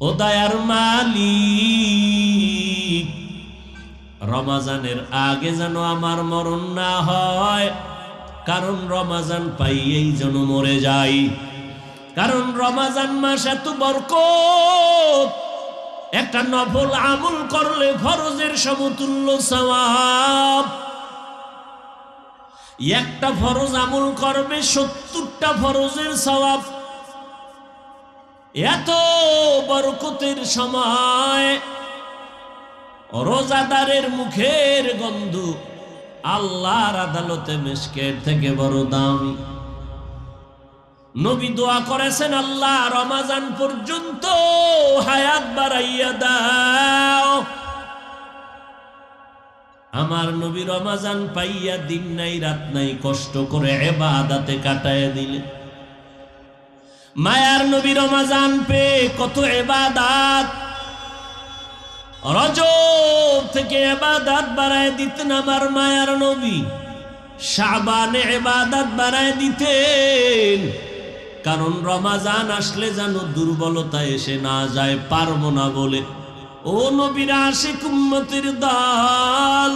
ও দয়ার মালিক, রমাজানের আগে যেন আমার মরণ না হয়, কারণ রমাজান পাইয়েই যেন মরে যাই। কারণ রমাজান মাস এত বরকত, একটা নফল আমল করলে ফরজের সমতুল্য সওয়াব। একটা ফরজ আমল করবে 70টা ফরজের সওয়াব। এত বরকতের সময় রোজাদারের মুখের গন্ধ আল্লাহর আদালতে মিশকের থেকে বড় দামি। নবী দোয়া করেছেন, আল্লাহ রমাজান পর্যন্ত হায়াত বাড়াইয়া দাও। আমার নবী রমাজান পাইয়া দিন নাই রাত নাই কষ্ট করে ইবাদতে কাটায় দিলেন। মায়ার নবী রমাজান পেয়ে কত ইবাদত, রজব থেকে ইবাদত বাড়ায় দিতেন আমার মায়ার নবী, শাবানে ইবাদত বাড়ায় দিতেন। কারণ রমাজান আসলে যেন দুর্বলতা এসে না যায়, পারবো না বলে। ও নবীর আশিক উম্মতের দল,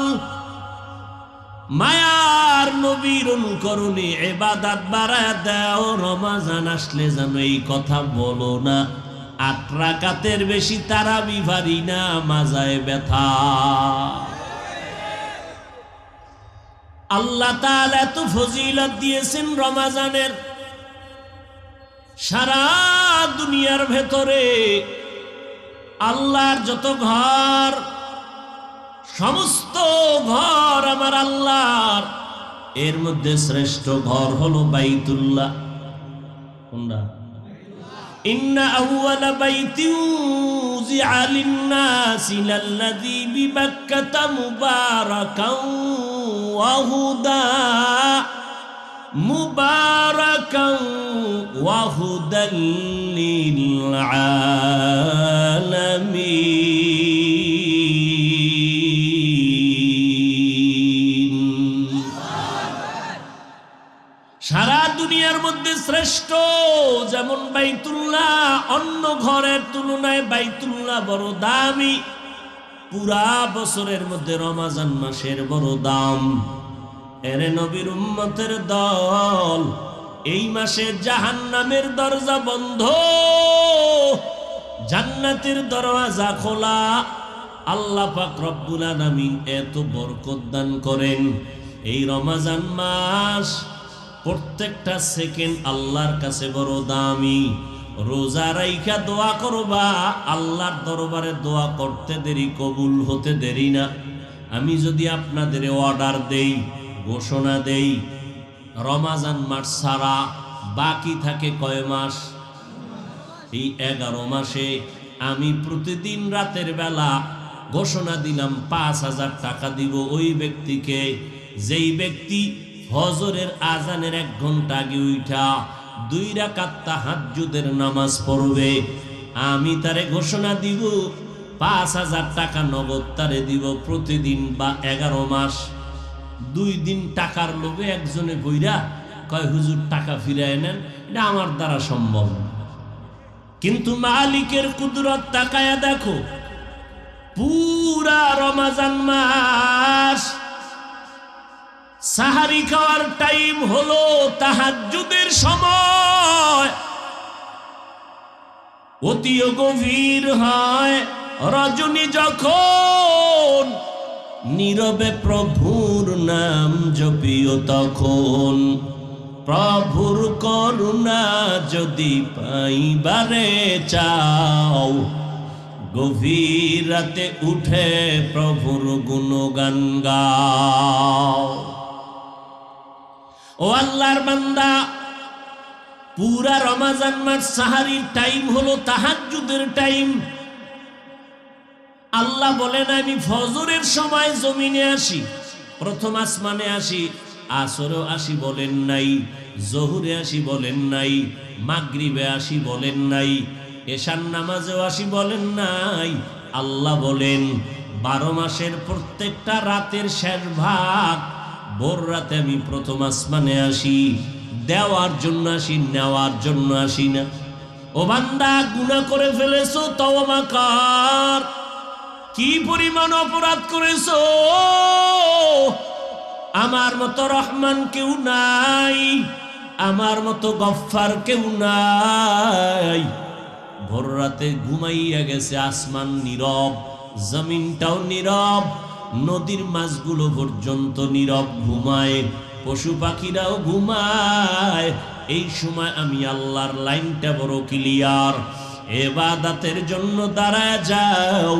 মায়ার নবীর অনুকরণে ইবাদত বাড়ায় দাও। রমাজান আসলে যেন এই কথা বলো না, 8 রাকাতের বেশি তারাবি পারি না, মাজায় ব্যথা। আল্লাহ তাআলা এত ফজিলত দিয়েছেন রমাজানের। সারা দুনিয়ার ভেতরে আল্লাহর যত ঘর, সমস্ত ঘর আমার আল্লাহর, এর মধ্যে শ্রেষ্ঠ ঘর হলো বাইতুল্লাহ। কোনটা? ইন্না আউওয়ালা বাইতিন উযিআ লিন-নাসি লাল্লাযী বিবাক্কাতা মুবারাকান ওয়া হুদা মুবারাকান ওয়া হুদাল লিল আলামিন। সারা দুনিয়ার মধ্যে শ্রেষ্ঠ যেমন বাইতুল্লাহ, অন্য ঘরের তুলনায় বাইতুল্লাহ বড় দামি। পুরা বছরের মধ্যে রমাজান মাসের বড় দাম। এরে নবীর উম্মতের দল, এই মাসে জাহান্নামের দরজা বন্ধ, জান্নাতের দরওয়াজা খোলা। আল্লাহ পাক রব্বুল আলামিন এত বরকত দান করেন। এই রমাজান মাস প্রত্যেকটা সেকেন্ড আল্লাহর কাছে বড় দামি। রোজা রাইখা দোয়া করবা, আল্লাহর দরবারে দোয়া করতে দেরি, কবুল হতে দেরি না। আমি যদি আপনাদের অর্ডার দেই, ঘোষণা দেই, রমাজান মাস ছাড়া বাকি থাকে কয় মাস? এই 11 মাসে আমি প্রতিদিন রাতের বেলা ঘোষণা দিলাম 5000 টাকা দিব ওই ব্যক্তিকে, যেই ব্যক্তি ফজরের আজানের 1 ঘন্টা আগে উঠা 2 রাকাত তাহাজ্জুদের নামাজ পড়বে। আমি তারে ঘোষণা দিব 5000 টাকা নগদ তারে দিব প্রতিদিন, বা 11 মাস। 2 দিন টাকার লোভে একজনে বইরা কয়, হুজুর টাকা ফিরায় নেন, এটা আমার দ্বারা সম্ভব না। কিন্তু মালিকের কুদরত তাকায়া দেখো, পুরা রমাজান মাস সাহারি খাওয়ার টাইম হলো তাহাজ্জুদের সময়, অতি গভীর হয় রজনী যখন, নীরবে প্রভুর নাম জপিও তখন। প্রভুর করুণা যদি পাইবারে চাও, গভীর রাতে উঠে প্রভুর গুণগান গাও। ও আল্লাহর বান্দা, পুরা রমাজান মাস সাহারির টাইম হলো তাহাজ্জুদের টাইম। আল্লাহ বলেন, আমি ফজরের সময় জমিনে আসি, প্রথম আসমানে আসি, আসরেও আসি বলেন নাই, জোহরে আসি বলেন নাই, মাগরিবে আসি বলেন নাই, এশার নামাজেও আসি বলেন নাই। আল্লাহ বলেন 12 মাসের প্রত্যেকটা রাতের শেষ ভাগ ভোর রাতে আমি প্রথম আসমানে আসি। দেওয়ার জন্য আসি, নেওয়ার জন্য আসি না। ও বান্দা গুনাহ করে ফেলেছো, তওবা কর। কি পরিমাণ অপরাধ করেছো? আমার মতো রহমান কেউ নাই, আমার মতো গফফার কেউ নাই। ভোর রাতে ঘুমাইয়া গেছে, আসমান নীরব, জমিনটাও নীরব, নদীর মাছগুলো পর্যন্ত নীরব ঘুমায়, পশু পাখিরাও ঘুমায়। এই সময় আমি আল্লাহর লাইনটা বড় ক্লিয়ার। ইবাদতের জন্য দাঁড়ায় যাও,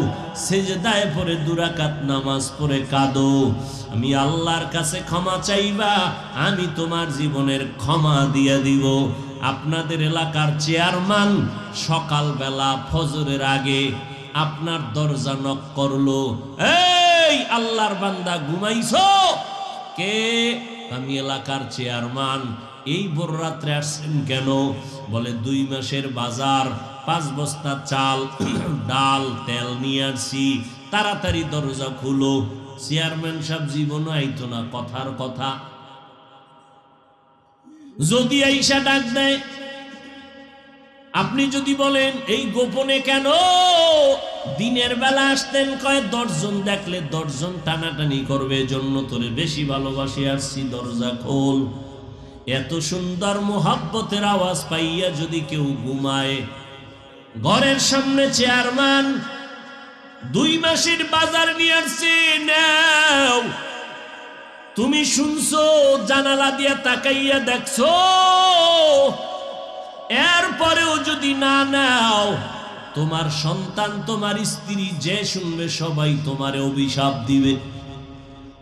সিজদায় পড়ে 2 রাকাত নামাজ পড়ে কাঁদো, আমি আল্লাহর কাছে ক্ষমা চাইবা, আমি তোমার জীবনের ক্ষমা দিয়ে দিব। আপনাদের এলাকার চেয়ারম্যান সকালবেলা ফজরের আগে আপনার দরজা নক করলো, এই আল্লাহর বান্দা ঘুমাইছো? কে? আমি এলাকার চেয়ারম্যান। এই ভোর রাত্রে আসছেন কেন? বলে 2 মাসের বাজার, 5 বস্তা চাল, ডাল, তেল নিয়ে আসছি, তাড়াতাড়ি দরজা খুলো। চেয়ারম্যান সাহেব জীবনও আইতো না, কথার কথা। যদি আইসা ডাক দেয়, আপনি যদি বলেন এই গোপনে কেন? দিনের বেলা আসতেন, কয় 10 জন দেখলে 10 জন টানাটানি করবে, জন্য তোরে বেশি ভালোবাসি আসছি, দরজা খোল। এত সুন্দর মোহাব্বতের আওয়াজ পাইয়া যদি কেউ ঘুমায়, ঘরের সামনে চেয়ারম্যান 2 মাসের বাজার নিয়ে আসছে, নাও। তুমি শুনছো, জানালা দিয়া তাকাইয়া দেখছো, এরপরেও যদি না নাও, তোমার সন্তান, তোমার স্ত্রী, যে শুনবে সবাই তোমারে অভিশাপ দিবে।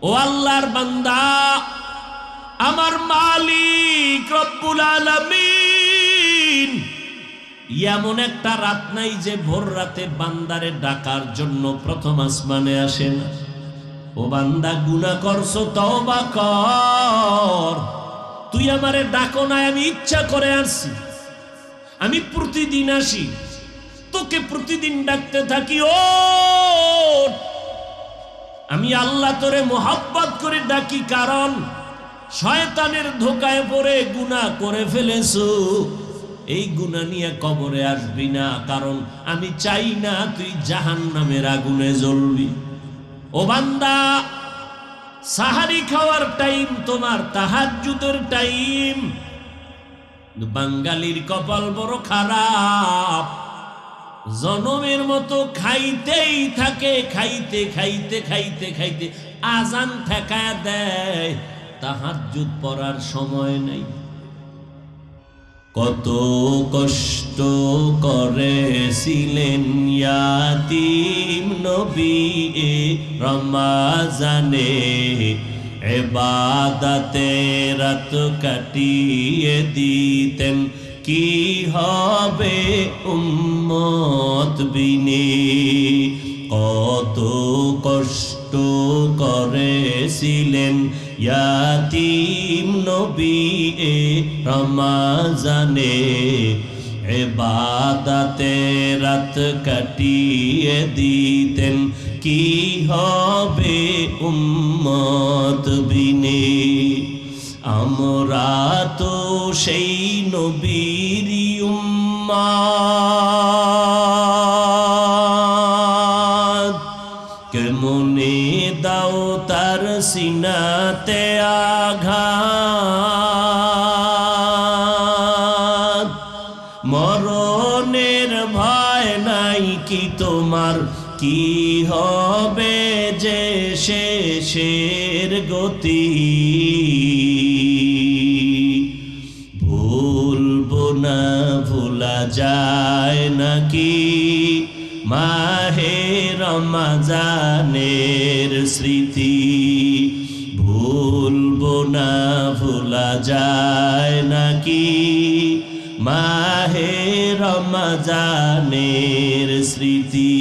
ও আল্লাহর বান্দা, আমার মালিক রব্বুল আলামিন এমন একটা রাত নাই যে ভোর রাতে বান্দারে ডাকার জন্য প্রথম আসমানে আসেন। ও বান্দা, গুনাহ করছো, তওবা কর। তুই আমারে ডাকো না, আমি ইচ্ছা করে আসছি, আমি প্রতিদিন আসি, তোকে প্রতিদিন ডাকতে থাকি। ও আমি আল্লাহ তোরে মোহাব্বত করে ডাকি, কারণ শয়তানের ধোকায় পড়ে গুনাহ করে ফেলেছো। এই গুনাহ নিয়ে কবরে আসবি না, কারণ আমি চাই না তুই জাহান্নামের আগুনে জ্বলবি। ও বান্দা, সাহারি খাওয়ার টাইম, তোমার তাহাজ্জুদের টাইম। বাঙালির কপাল বড় খারাপ, জনমের মতো খাইতেই থাকে, খাইতে খাইতে খাইতে খাইতে আজান ঠেকায় দেয়, তাহাজ্জুদ পড়ার সময় নাই। কত কষ্ট করেছিলেন ইয়াতীম নবী এ রমজানে, ইবাদতে রাত কাটিয়ে দিতেন, কি হবে উম্মত বিনে। কত কষ্ট করেছিলেন ইয়াতীম নবী এ রমজানে, ইবাদতে রাত কাটিয়ে দিতেন, কি হবে উম্মত বিনে। আমরা তো সেই নবীর উম্মত, কেমনে দাও তার সিনাতে আঘাত, মরণের ভয় নাই কি তোমার, কি হবে যে শেষের গতি। ভুলবো না, ভোলা যায় নাকি মাহে রমজানের স্মৃতি। ভুলবো না, ভোলা যায় নাকি মাহে রমজানের স্মৃতি।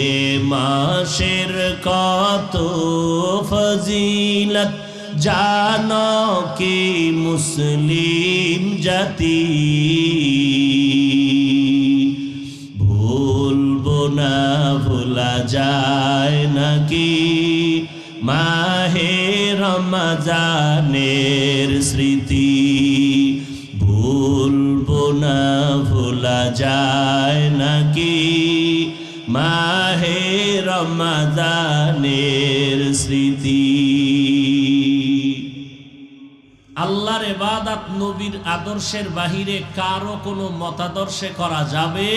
এ মাসের কত ফজিলত জানো কি মুসলিম জাতি। ভুলবো না, ভোলা যায় নাকি মাহে রমজানের স্মৃতি। ভুলবো না, যায় নাকি মাহে রমাদানের স্মৃতি। আল্লাহর ইবাদত নবীর আদর্শের বাহিরে কারো কোনো মতাদর্শে করা যাবে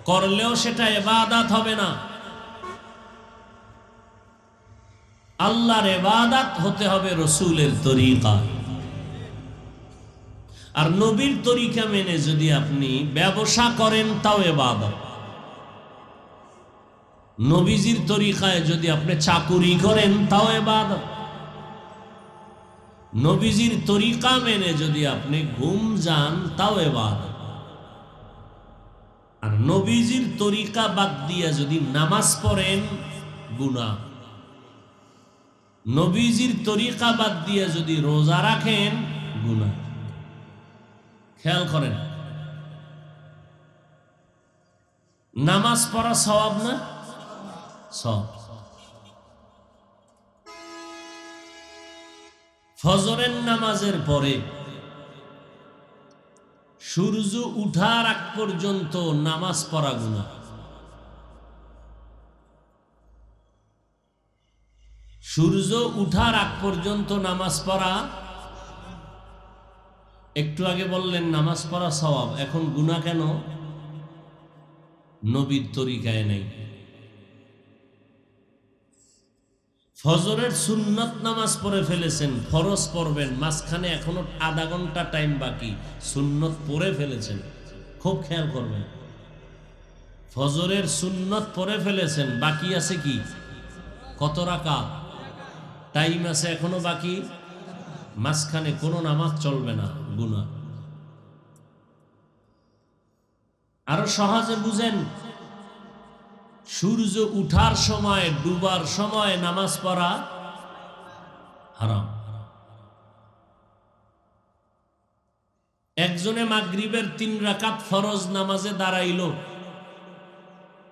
করলেও সেটা ইবাদত হবে না। আল্লাহর ইবাদত হতে হবে রাসূলের তরিকা। আর নবীর তরিকা মেনে যদি আপনি ব্যবসা করেন তাও ইবাদত। নবীজির তরিকায় যদি আপনি চাকুরি করেন তাও ইবাদত। নবীজির তরিকা মেনে যদি আপনি ঘুম যান তাও ইবাদত। আর নবীজির তরিকা বাদ দিয়ে যদি নামাজ পড়েন গুনাহ। নবীজির তরিকা বাদ দিয়ে যদি রোজা রাখেন গুনাহ। খেয়াল করেন, নামাজ পড়া সওয়াব না? সওয়াব। ফজরের নামাজের পরে সূর্য উঠার আগ পর্যন্ত নামাজ পড়া গুনাহ। সূর্য উঠার আগ পর্যন্ত নামাজ পড়া, একটু আগে বললেন নামাজ পড়া সওয়াব, এখন গুনাহ কেন? নবীর তরিকায় নেই। ফজরের সুন্নত নামাজ পড়ে ফেলেছেন, ফরজ পড়বেন, মাঝখানে এখনো আধা ঘন্টা টাইম বাকি, সুন্নত পড়ে ফেলেছেন, খুব খেয়াল করবেন। ফজরের সুন্নত পড়ে ফেলেছেন, বাকি আছে কি? কত রাকাত? টাইম আছে এখনো বাকি, মাঝখানে কোনো নামাজ চলবে না, গুনাহ। আরো সহজে বুঝেন, সূর্য উঠার সময় ডুবার সময় নামাজ পড়া হারাম। একজনে মাগরিবের 3 রাকাত ফরজ নামাজে দাঁড়াইল,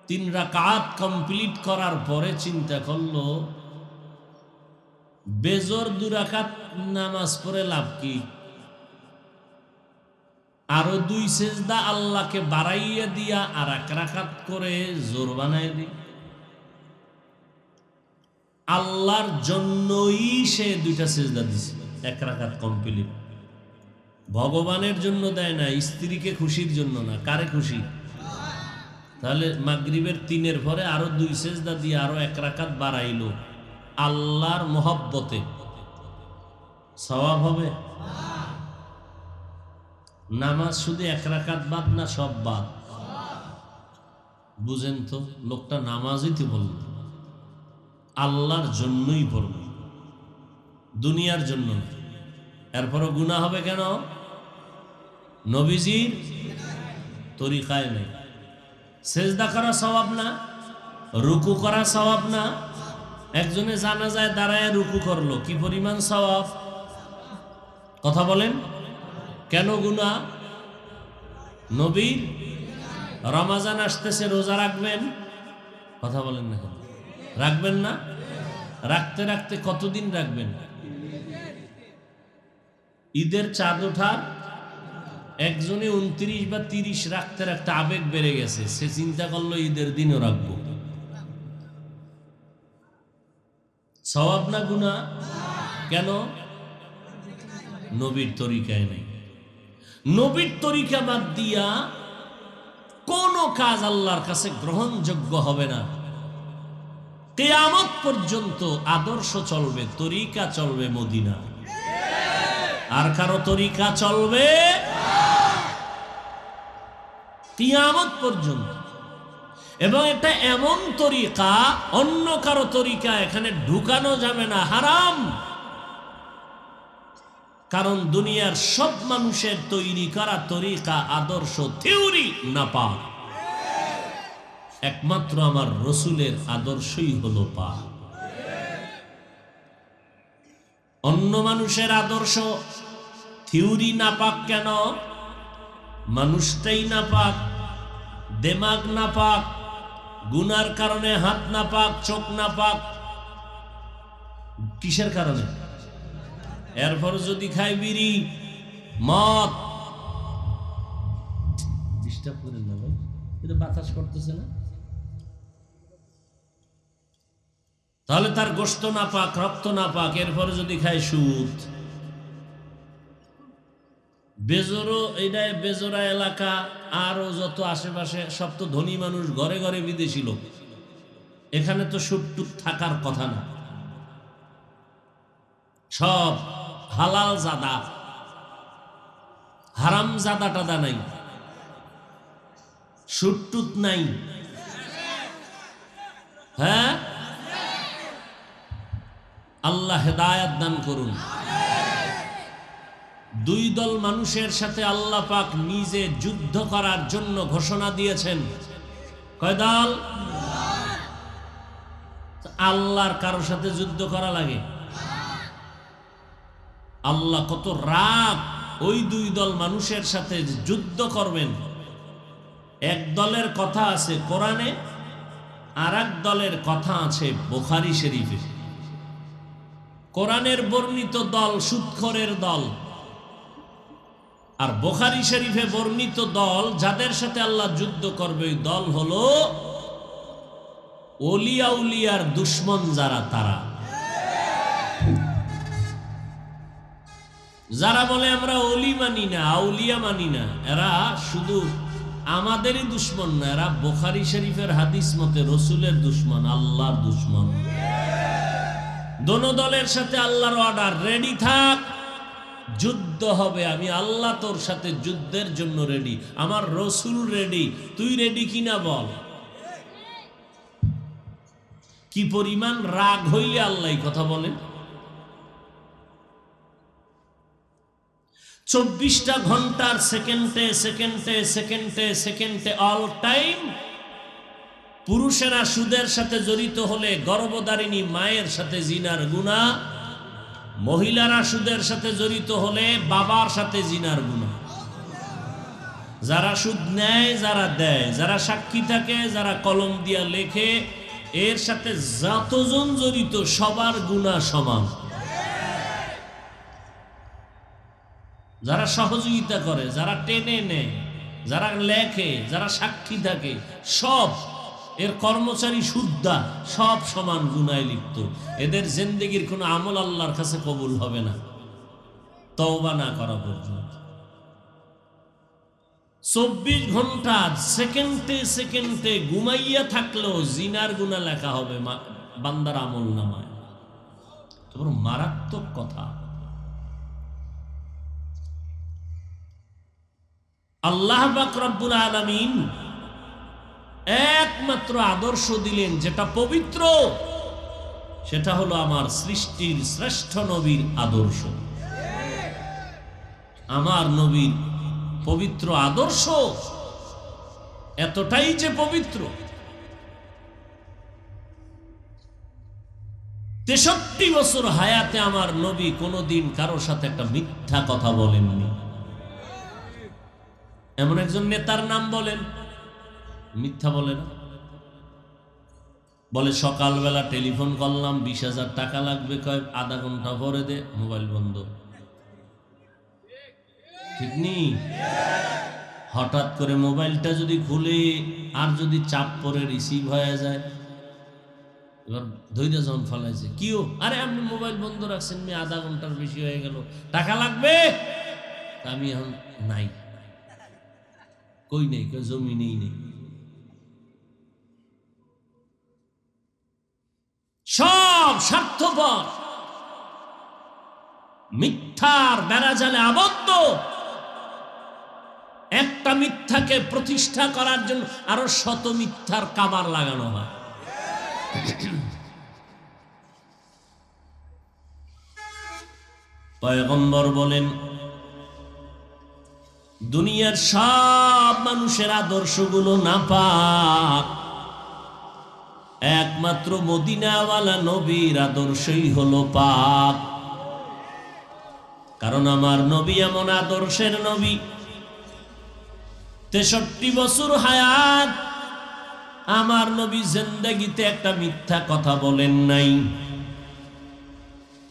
3 রাকাত কমপ্লিট করার পরে চিন্তা করলো বেজর 2 রাকাত নামাজ পড়ে লাভ কি? আরো 2 সেজদা আল্লাহকে বাড়াইয়া দিয়া আর 1 রাকাত করে জোর বানায় দি। আল্লাহর জন্যই সে 2টা সেজদা দিছে, 1 রাকাত কমপ্লিট। ভগবানের জন্য দেয় না, স্ত্রীকে খুশির জন্য না। কারে খুশি? তাহলে মাগরিবের 3-এর পরে আরো 2 সেজদা দিয়ে আরো 1 রাকাত বাড়াইলো, আল্লাহর মহব্বতে সওয়াব হবে? নামাজ শুধু 1 রাকাত বাদ না, সব বাদ। বুঝেন তো, লোকটা নামাজই তো বলল, আল্লাহর জন্যই পড়ল, দুনিয়ার জন্য না। এরপরও গুনাহ হবে কেন? নবীজির তরিকায় নেই। সেজদা করা সওয়াব না? রুকু করা সওয়াব না? একজনে জানাজায় দাঁড়ায় রুকু করলো, কি পরিমাণ সওয়াব? কথা বলেন, কেন গুনাহ? নবীর রমজান আসতেছে, রোজা রাখবেন? কথা বলেন না কেন? রাখবেন না? রাখতে রাখতে কতদিন রাখবেন? ঈদের চাঁদ ওঠার একজনে 29 বা 30 রাখতে রাখতে আবেগ বেড়ে গেছে, সে চিন্তা করলো ঈদের দিনও রাখবো। সওয়াব না গুনাহ? কেন? নবীর তরিকায় নেই। নবীর তরিকা বাদ দিয়া কোন কাজ আল্লাহর কাছে গ্রহণযোগ্য হবে না। কিয়ামত পর্যন্ত আদর্শ চলবে, তরিকা চলবে মদিনা, আর কারো তরিকা চলবে কিয়ামত পর্যন্ত। এবং এটা এমন তরিকা, অন্য কারো তরিকা এখানে ঢুকানো যাবে না, হারাম। কারণ দুনিয়ার সব মানুষের তৈরি করা তরিকা, আদর্শ, থিওরি নাপাক। একমাত্র আমার রসুলের আদর্শই হলো পাক। অন্য মানুষের আদর্শ, থিওরি নাপাক কেন? মানুষটাই নাপাক, দেমাগ নাপাক, গুনার কারণে হাত নাপাক, চোখ নাপাক। কিসের কারণে? এরপর যদি খায় বিড়ি, মদ, ডিস্টার্ব করেন না ভাই, এটা বাতাস করতেছে না। তাহলে তার গোশত না পাক, রক্ত না পাক, এরপরে যদি খায় সুদ। বেজোরো এইটা বেজোরা এলাকা আরো যত আশেপাশে সব তো ধনী মানুষ, ঘরে ঘরে বিদেশি লোক, এখানে তো সুদ টুদ থাকার কথা না, সব হালাল জাদা, হারাম জাদা টাদা নাই, সুদ টুদ নাই। হ্যাঁ, আল্লাহ হেদায়াত দান করুন। দুই দল মানুষের সাথে আল্লাহ পাক নিজে যুদ্ধ করার জন্য ঘোষণা দিয়েছেন। কয় দল? আল্লাহর কারোর সাথে যুদ্ধ করা লাগে? আল্লাহ কত রাগ ওই দুই দল মানুষের সাথে যুদ্ধ করবেন। এক দলের কথা আছে কোরআনে, আর এক দলের কথা আছে বুখারী শরীফে। কোরআনের বর্ণিত দল সুদখোরের দল, আর বুখারী শরীফে বর্ণিত দল যাদের সাথে আল্লাহ যুদ্ধ করবে ওই দল হলো ওলিয়া উলিয়ার দুশ্মন যারা, তারা যারা বলে আমরা ওলি মানি না, আউলিয়া মানি না, এরা শুধু আমাদেরই দুশ্মন না, এরা বুখারী শরীফের হাদিস মতে রসুলের দুশ্মন, আল্লাহর দুশ্মন। দোনো দলের সাথে আল্লাহর অর্ডার, রেডি থাক, যুদ্ধ হবে, আমি আল্লাহ তোর সাথে যুদ্ধের জন্য রেডি, আমার রসুল রেডি, তুই রেডি কিনা বল। কি পরিমাণ রাগ হইলে আল্লাহ কথা বলেন। 24টা ঘন্টার সেকেন্ডে সেকেন্ডে সেকেন্ডে সেকেন্ডে অল টাইম পুরুষেরা সুদের সাথে জড়িত হলে গর্ভধারিণী মায়ের সাথে জিনার গুনাহ, মহিলারা সুদের সাথে জড়িত হলে বাবার সাথে জিনার গুনাহ। যারা সুদ নেয়, যারা দেয়, যারা সাক্ষী থাকে, যারা কলম দিয়া লেখে, এর সাথে যতজন জড়িত সবার গুনাহ সমান। যারা সহযোগিতা করে, যারা টেনে নেয়, যারা লেখে, যারা সাক্ষী থাকে, সব এর কর্মচারী সুদ্দা, সব সমান গুনায় লিপ্ত। এদের জিন্দেগির কোনো আমল আল্লাহর কাছে কবুল হবে না তওবা না করা পর্যন্ত। 24 ঘন্টা সেকেন্ডে সেকেন্ডে ঘুমাইয়া থাকলেও জিনার গুনাহ লেখা হবে বান্দার আমল নামায়। তোমরা মারাত্মক কথা। আল্লাহ পাক রব্বুল আলামিন একমাত্র আদর্শ দিলেন যেটা পবিত্র, সেটা হলো আমার সৃষ্টির শ্রেষ্ঠ নবীর আদর্শ। আমার নবীর পবিত্র আদর্শ এতটাই যে পবিত্র, 63 বছর হায়াতে আমার নবী কোনোদিন কারোর সাথে একটা মিথ্যা কথা বলেননি। এমন একজন নেতার নাম বলেন, মিথ্যা বলে না। বলে সকালবেলা টেলিফোন করলাম 20,000 টাকা লাগবে, কয় আধা ঘন্টা পরে দে, মোবাইল বন্ধ। ঠিক নেই? হঠাৎ করে মোবাইলটা যদি খুলে আর যদি চাপ পরে রিসিভ হয়ে যায়, এবার ধৈর্য যখন ফলাইছে, কিও আরে আপনি মোবাইল বন্ধ রাখছেন, আধা ঘন্টার বেশি হয়ে গেল, টাকা লাগবে। আমি এখন নাই, কই নেই, কই জমি নেই। সব স্বার্থপর, মিথ্যার বেড়াজালে আবদ্ধ। একটা মিথ্যাকে প্রতিষ্ঠা করার জন্য আরো শত মিথ্যার কাবার লাগানো হয়। পয়গম্বর বলেন, দুনিয়ার সব মানুষের আদর্শগুলো নাপাক, একমাত্র মদিনাওয়ালা নবীর আদর্শই হলো পাক। কারণ আমার নবী এমন আদর্শের নবী, 63 বছর হায়াত আমার নবী জিন্দেগিতে একটা মিথ্যা কথা বলেন নাই।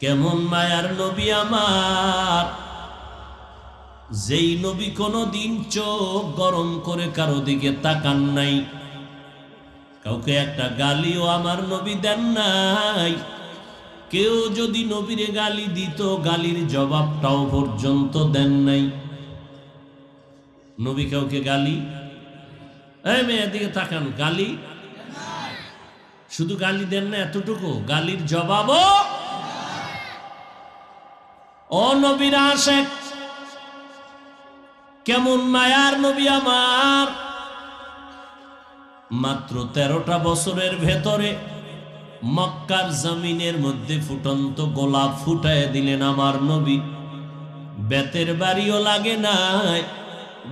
কেমন মায়ার নবী আমার, যেই নবী কোনোদিন চোখ গরম করে কারো দিকে তাকান নাই, কাউকে একটা গালিও আমার নবী দেন নাই। কেউ যদি নবীরে গালি দিত, গালির জবাবটাও পর্যন্ত দেন নাই। নবী কাউকে গালি, এই মেয়ের দিকে তাকান, গালি শুধু গালি দেন না, এতটুকু গালির জবাবও। ও নবীর আশেক, কেমন মায়ার নবী আমার! মাত্র 13টা বছরের ভেতরে মক্কার জমিনের মধ্যে ফুটন্ত গোলাপ ফুটায় দিলেন আমার নবী। বেতের বাড়িও লাগে নাই,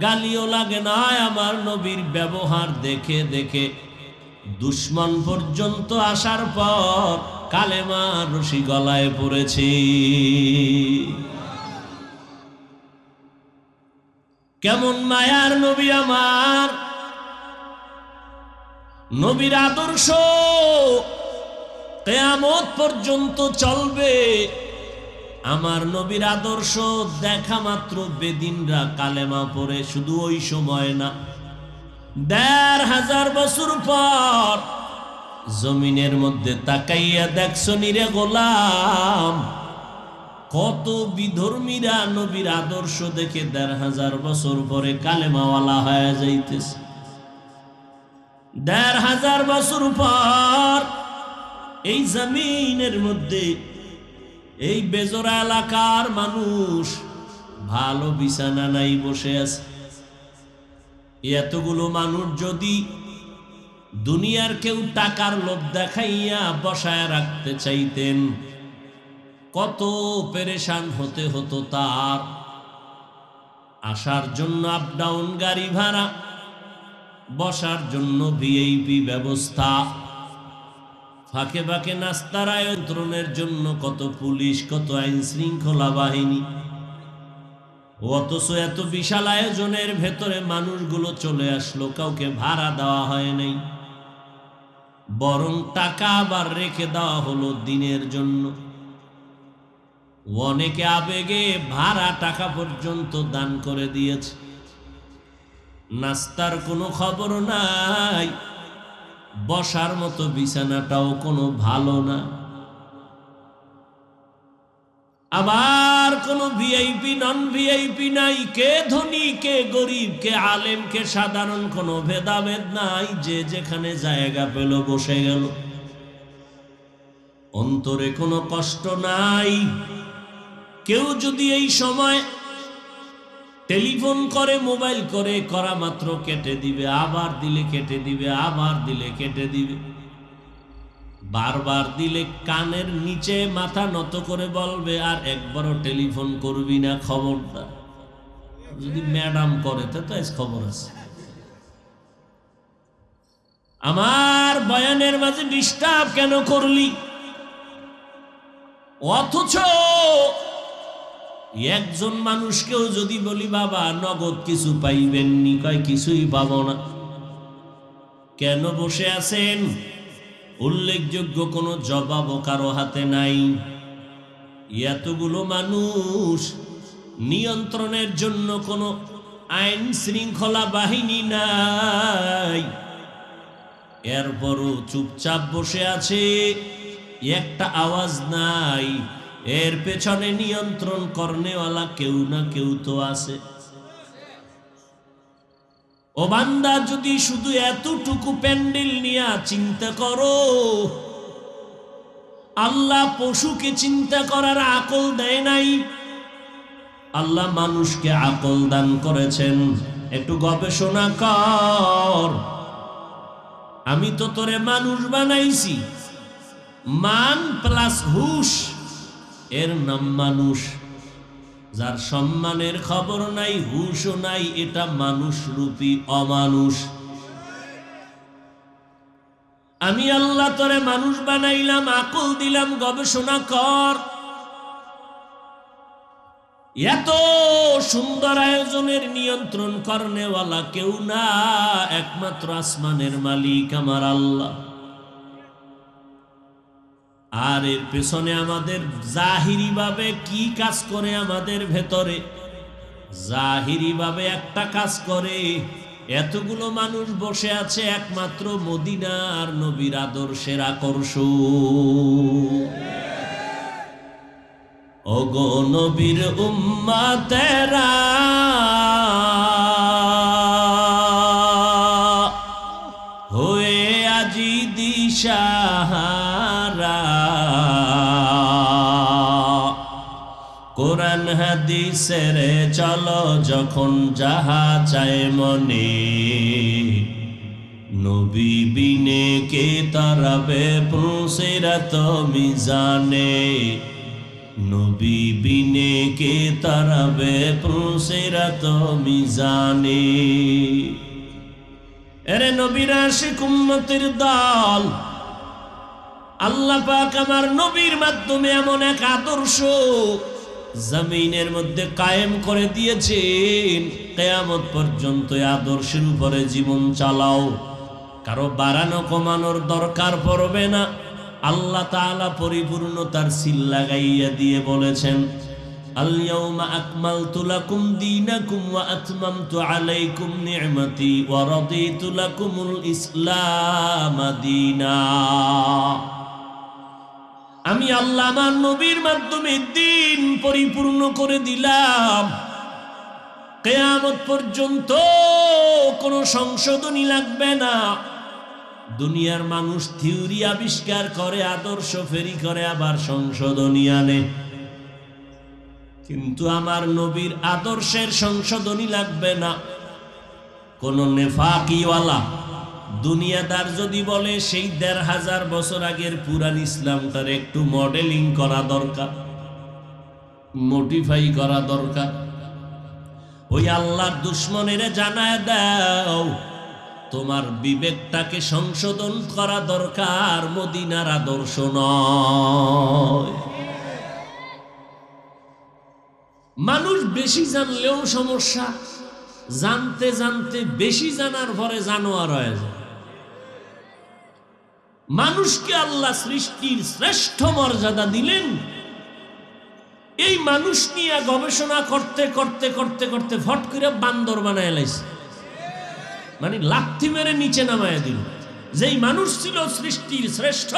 গালিও লাগে নাই। আমার নবীর ব্যবহার দেখে দেখে দুশ্মন পর্যন্ত আসার পর কালেমার রশি গলায় পড়েছে। কেমন মায়ার নবী আমার! নবীর আদর্শ কিয়ামত পর্যন্ত চলবে। আমার নবীর আদর্শ দেখা মাত্র বেদিনরা কালেমা পড়ে। শুধু ওই সময় না, 1500 বছর পর জমিনের মধ্যে তাকাইয়া দেখছো নিরে গোলাম, কত বিধর্মীরা নবীর আদর্শ দেখে 1500 বছর পরে কালেমাওয়ালা হয়ে যাইতেছে। 1500 বছর পর এই জমিনের মধ্যে এই বেজোড়া এলাকার মানুষ ভালো বিছানা নাই বসে আছে। এতগুলো মানুষ যদি দুনিয়ার কেউ টাকার লোভ দেখাইয়া বসায় রাখতে চাইতেন, কত পেরেশান হতে হতো তার। আসার জন্য আপ ডাউন গাড়ি ভাড়া, বসার জন্য ভিআইপি ব্যবস্থা, ফাঁকে ফাঁকে নাস্তার আয়োজনের জন্য কত পুলিশ, কত আইন শৃঙ্খলা বাহিনী। অথচ এত বিশাল আয়োজনের ভেতরে মানুষগুলো চলে আসলো, কাউকে ভাড়া দেওয়া হয় নাই, বরং টাকা আবার রেখে দেওয়া হলো দিনের জন্য। অনেকে আবেগে ভাড়া টাকা পর্যন্ত দান করে দিয়েছে। নাস্তার কোনো খবর নাই, বসার মতো বিছানাটাও কোনো ভালো না। আবার কোনো ভিআইপি নন ভিআইপি নাই, কে ধনী কে গরিব, কে আলেম কে সাধারণ, কোনো ভেদাভেদ নাই। যে যেখানে জায়গা পেল বসে গেল। অন্তরে কোনো কষ্ট নাই। কেউ যদি এই সময় টেলিফোন করে, মোবাইল করে, করা মাত্র কেটে দিবে, আবার দিলে কেটে দিবে, আবার দিলে কেটে দিবে। বারবার দিলে কানের নিচে মাথা নত করে বলবে, আর একবারও টেলিফোন করবি না, খবরদার। যদি ম্যাডাম করে তো আজ খবর আছে। আমার বয়ানের মাঝে ডিস্টার্ব কেন করলি? অথচ একজন মানুষকেও যদি বলি, বাবা নগদ কিছু পাইবেননি, কয় কিছুই পাবো না। কেন বসে আছেন? উল্লেখযোগ্য কোনো জবাবও কারো হাতে নাই। এতগুলো মানুষ, নিয়ন্ত্রণের জন্য কোনো আইন শৃঙ্খলা বাহিনী নাই, এরপরও চুপচাপ বসে আছে, একটা আওয়াজ নাই। এর পেছনে নিয়ন্ত্রণ করনেওয়ালা কেউ না কেউ তো আছে। ও বান্দা, যদি শুধু এতটুকু প্যান্ডেল নিয়ে চিন্তা করো, আল্লাহ পশুকে চিন্তা করার আকল দেয় নাই, আল্লাহ মানুষকে আকল দান করেছেন। একটু গবেষণা কর। আমি তো তোরে মানুষ বানাইছি, মান প্লাস হুশ, এর নাম মানুষ। যার সম্মানের খবর নাই, হুশও নাই, এটা মানুষ রূপী অমানুষ। আমি আল্লাহ তোরে মানুষ বানাইলাম, আকল দিলাম, গবেষণা কর। এত সুন্দর আয়োজনের নিয়ন্ত্রণ করনেওয়ালা কেউ না, একমাত্র আসমানের মালিক আমার আল্লাহ। আর এর পেছনে আমাদের জাহিরি ভাবে কি কাজ করে আমাদের ভেতরে, জাহিরি ভাবে একটা কাজ করে, এতগুলো মানুষ বসে আছে একমাত্র মদিনার নবীর আদর্শের আকর্ষণ। ওগো নবীর উম্মতেরা, হয়ে আজি দিশাহারা, কোরআন হাদিসের চলো যখন যাহা চায় মনে, নবী বিনে কে তারাবে পুলসিরাত মিজানে, নবী বিনে কে তারাবে পুলসিরাত মিজানে। এরে নবীর আশিক উম্মতের দল, আল্লাহ পাক আমার নবীর মাধ্যমে এমন এক আদর্শ জমিনের মধ্যে কায়েম করে দিয়েছেন, কিয়ামত পর্যন্ত এই আদর্শের উপরে জীবন চালাও, কারো বাড়ানো কমানোর দরকার পড়বে না। আল্লাহ তাআলা পরিপূর্ণতার সিল লাগাইয়া দিয়ে বলেছেন, আল ইয়াউমা আকমালতু লাকুম দীনাকুম ওয়া আতমামতু আলাইকুম নি'মাতি ওয়া রাদিতু লাকুমুল ইসলাম দীনা। আমি আল্লাহ আমার নবীর মাধ্যমে দিন পরিপূর্ণ করে দিলাম, কিয়ামত পর্যন্ত কোনো সংশোধনী লাগবে না। দুনিয়ার মানুষ থিওরি আবিষ্কার করে, আদর্শ ফেরি করে, আবার সংশোধনী আনে, কিন্তু আমার নবীর আদর্শের সংশোধনী লাগবে না। কোন নেফাকিওয়ালা দুনিয়াদার যদি বলে সেই ১৫০০ বছর আগের পুরান ইসলামটার একটু মডেলিং করা দরকার, মডিফাই করা দরকার, ওই আল্লাহর দুশমনের জানায় দাও তোমার বিবেকটাকে সংশোধন করা দরকার, মদিনার আদর্শ নয়। মানুষ বেশি জানলেও সমস্যা, জানতে জানতে বেশি জানার পরে জানোয়ার হয়ে যায়। মানুষকে আল্লাহ সৃষ্টির শ্রেষ্ঠ মর্যাদা দিলেন, এই মানুষ নিয়ে গবেষণা করতে করতে করতে করতে ফট করে বান্দর বানায় লাইছে, মানে লাথি মেরে নিচে নামায় দিল। যেই মানুষ ছিল সৃষ্টির শ্রেষ্ঠ,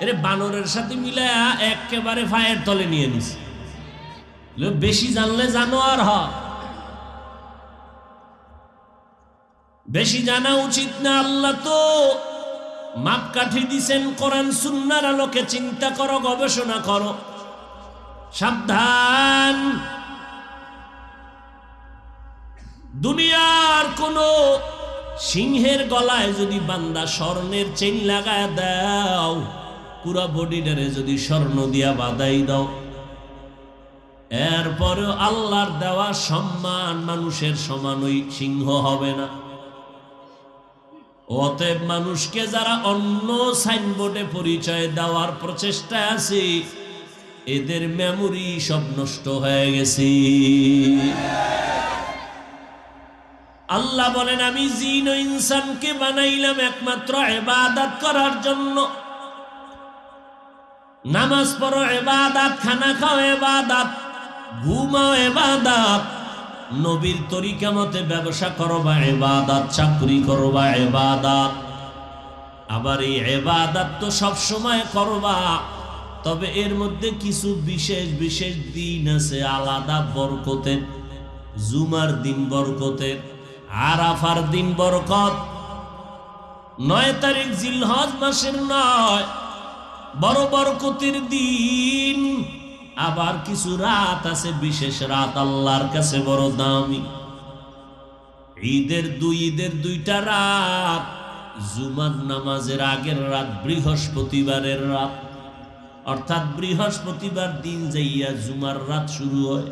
এর বানরের সাথে মিলায়া একেবারে ফায়ের তলে নিয়ে নিছে। বেশি জানলে জানোয়ার হয়, বেশি জানা উচিত না। আল্লাহ তো মাপকাঠি দিছেন কোরআন সুন্নাহর আলোকে, চিন্তা করো, গবেষণা করো। সাবধান, দুনিয়ার কোন সিংহের গলায় যদি বান্দা স্বর্ণের চেইন লাগায় দাও, পুরা বডিটারে যদি স্বর্ণ দিয়া বাঁধাই দাও, এরপরেও আল্লাহর দেওয়া সম্মান মানুষের সমান ওই সিংহ হবে না। অতএব মানুষকে যারা অন্য সাইনবোর্ডে পরিচয় দেওয়ার প্রচেষ্টায় আছে, এদের মেমোরি সব নষ্ট হয়ে গেছে। আল্লাহ বলেন, আমি জিন ও ইনসানকে বানাইলাম একমাত্র ইবাদত করার জন্য। নামাজ পড়ো ইবাদত, খানা খাও ইবাদত, ঘুমাও ইবাদত, নবীর তরিকা মতে ব্যবসা করো বা ইবাদত, চাকরি করো বা ইবাদত। আবার এই ইবাদত তো সব সময় করবা, তবে এর মধ্যে কিছু বিশেষ বিশেষ দিন আছে আলাদা বরকতের। জুমার দিন বরকতের, আরাফার দিন বরকত, ৯ তারিখ জিলহজ মাসের ৯ বড় বরকতের দিন। আবার কিছু রাত আছে, বিশেষ রাত আল্লাহর কাছে বড় দামি। ঈদের দুইটা রাত, জুমার নামাজের আগের রাত বৃহস্পতিবারের রাত, অর্থাৎ বৃহস্পতিবার দিন যাইয়া জুমার রাত শুরু হয়।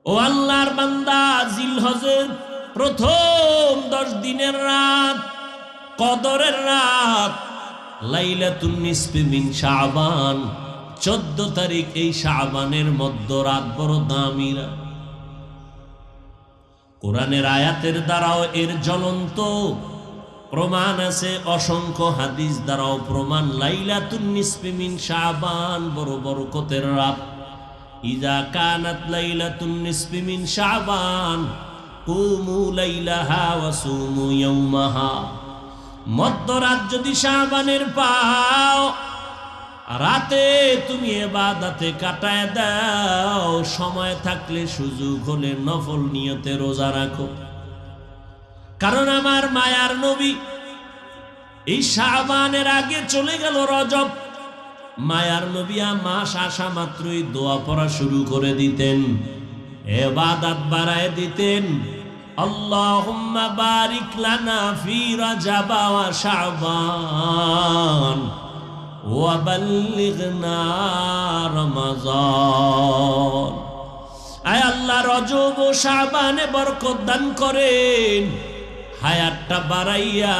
ও আল্লাহর বান্দা, জিলহজের প্রথম 10 দিনের রাত কদরের রাত, লাইলাতুন নিসফি মিন শাবান, 14 তারিখ এই শাবানের মধ্যরাত বড় দামি রাত। কোরআনের আয়াতের দ্বারাও এর জ্বলন্ত প্রমাণ আছে, অসংখ্য হাদিস দ্বারাও প্রমাণ। লাইলাতুন নিসফি মিন শাবান বড় বরকতের রাত। ইযা কানাত লাইলাতুন নিসফি মিন শাবান কুমু লাইলাহা ওয়া সুমু ইয়াওমাহা। মধ্যরাত যদি শাবানের পাও, রাতে তুমি ইবাদতে কাটায় দাও, সময় থাকলে সুযোগ হলে নফল নিয়তে রোজা রাখো। কারণ আমার মায়ার নবী এই শাবানের আগে চলে গেল রজব। মায়ার নবী মাস আসা মাত্রই দোয়া পড়া শুরু করে দিতেন, ইবাদত বাড়ায় দিতেন। আল্লাহুম্মা বারিক লানা ফি রজব ওয়া শাবান ওয়া বাল্লিগনা রমাজান। আয় আল্লাহ, রজব ও শাবানে বরকত দান করেন, হায়াতটা বাড়াইয়া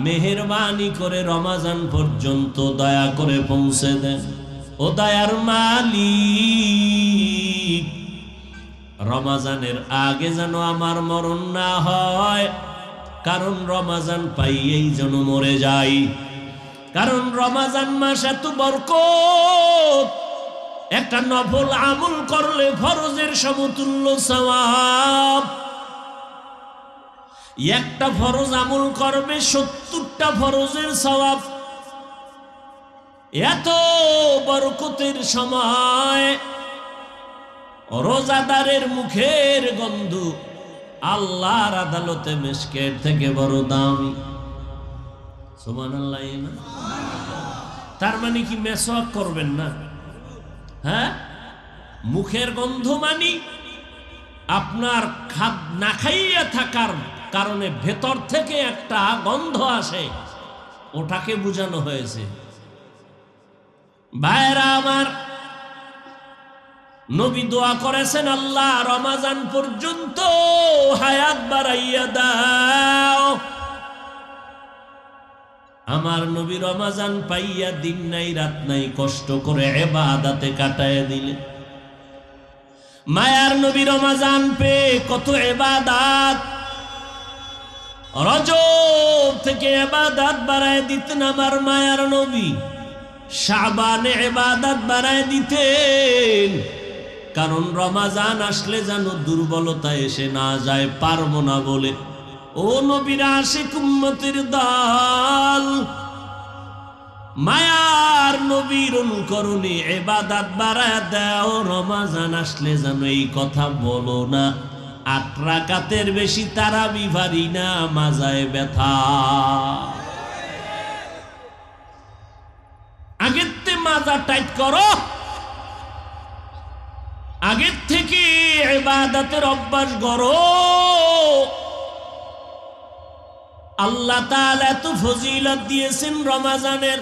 মেহেরবানি করে রমাজান পর্যন্ত দয়া করে পৌঁছে দেন। ও দয়ার মালিক, রমাজানের আগে যেন আমার মরণ না হয়, কারণ রমাজান পাইয়েই যেন মরে যাই। কারণ রমাজান মাস এত বরকত, একটা নফল আমল করলে ফরজের সমতুল্য সওয়াব। একটা ফরজ আমল করবে 70টা ফরজের সওয়াব। এত বরকতের সময় রোজাদারের মুখের গন্ধ আল্লাহর আদালতে মিশকের থেকে বড় দামি। সুবহানাল্লাহ। তার মানে কি মেসওয়াক করবেন না? হ্যাঁ, মুখের গন্ধ মানে আপনার না খাইয়া থাকার কারণে ভেতর থেকে একটা গন্ধ আসে, ওটাকে বোঝানো হয়েছে। ভাইরা আমার, নবী দোয়া করেছেন, আল্লাহ রমাজান পর্যন্ত হায়াত বাড়াইয়া দাও। আমার নবী রমাজান পাইয়া দিন নাই রাত নাই কষ্ট করে ইবাদতে কাটায় দিলেন। মায়ার নবী রমাজান পেয়ে কত ইবাদত, রজব থেকে ইবাদত বাড়ায় দিতেন আমার মায়ার নবী, শাবানে ইবাদত বাড়ায় দিতেন। কারণ রমাজান আসলে যেন দুর্বলতা এসে না যায়, পারবো না বলে। ও নবীর আশিক উম্মতের দল, মায়ার নবীর অনুকরণে ইবাদত বাড়ায় দাও। রমাজান আসলে যেন এই কথা বলো না, 8 রাকাতের বেশি তারাবি পারি না, মাজায় ব্যথা। আগের থেকে মাজা টাইট করো, আগের থেকে ইবাদতের অভ্যাস করো। আল্লাহ তাআলা এত ফজিলত দিয়েছেন রমাজানের,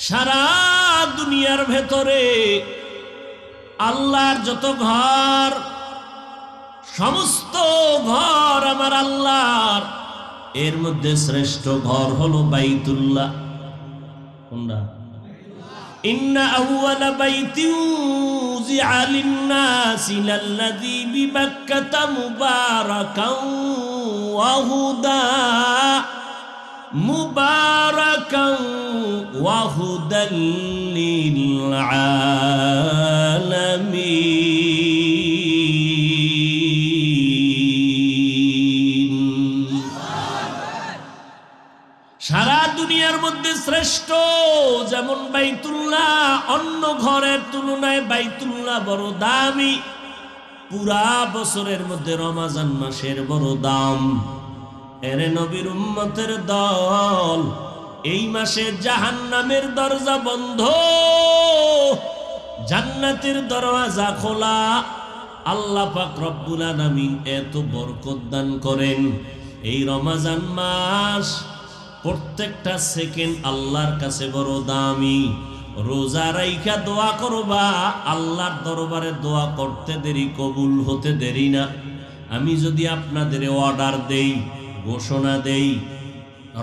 সারা দুনিয়ার ভেতরে আল্লাহর যত ঘর, সমস্ত ঘর আমার আল্লাহর, এর মধ্যে শ্রেষ্ঠ ঘর হলো বাইতুল্লাহ। কোনটা? ইন্না আউওয়ালা বাইতিন উযিআ লিন-নাসি লাল্লাযী বিবাক্কাতা মুবারাকান ওয়া হুদা মুবারাকান ওয়া হুদাল লিল আলামিন। সারা দুনিয়ার মধ্যে শ্রেষ্ঠ যেমন বাইতুল্লাহ, অন্য ঘরের তুলনায় বাইতুল্লাহ বড় দামি। পুরা বছরের মধ্যে রমাজান মাসের বড় দাম। এরে নবীর উম্মতের দল, এই মাসে জাহান্নামের দরজা বন্ধ, জান্নাতের দরওয়াজা খোলা। আল্লাহ পাক রব্বুল আলামিন এত বরকত দান করেন। এই রমাজান মাস প্রত্যেকটা সেকেন্ড আল্লাহর কাছে বড় দামি। রোজা রাইখা দোয়া করবা, আল্লাহর দরবারে দোয়া করতে দেরি, কবুল হতে দেরি না। আমি যদি আপনাদের অর্ডার দেই, ঘোষণা দেই,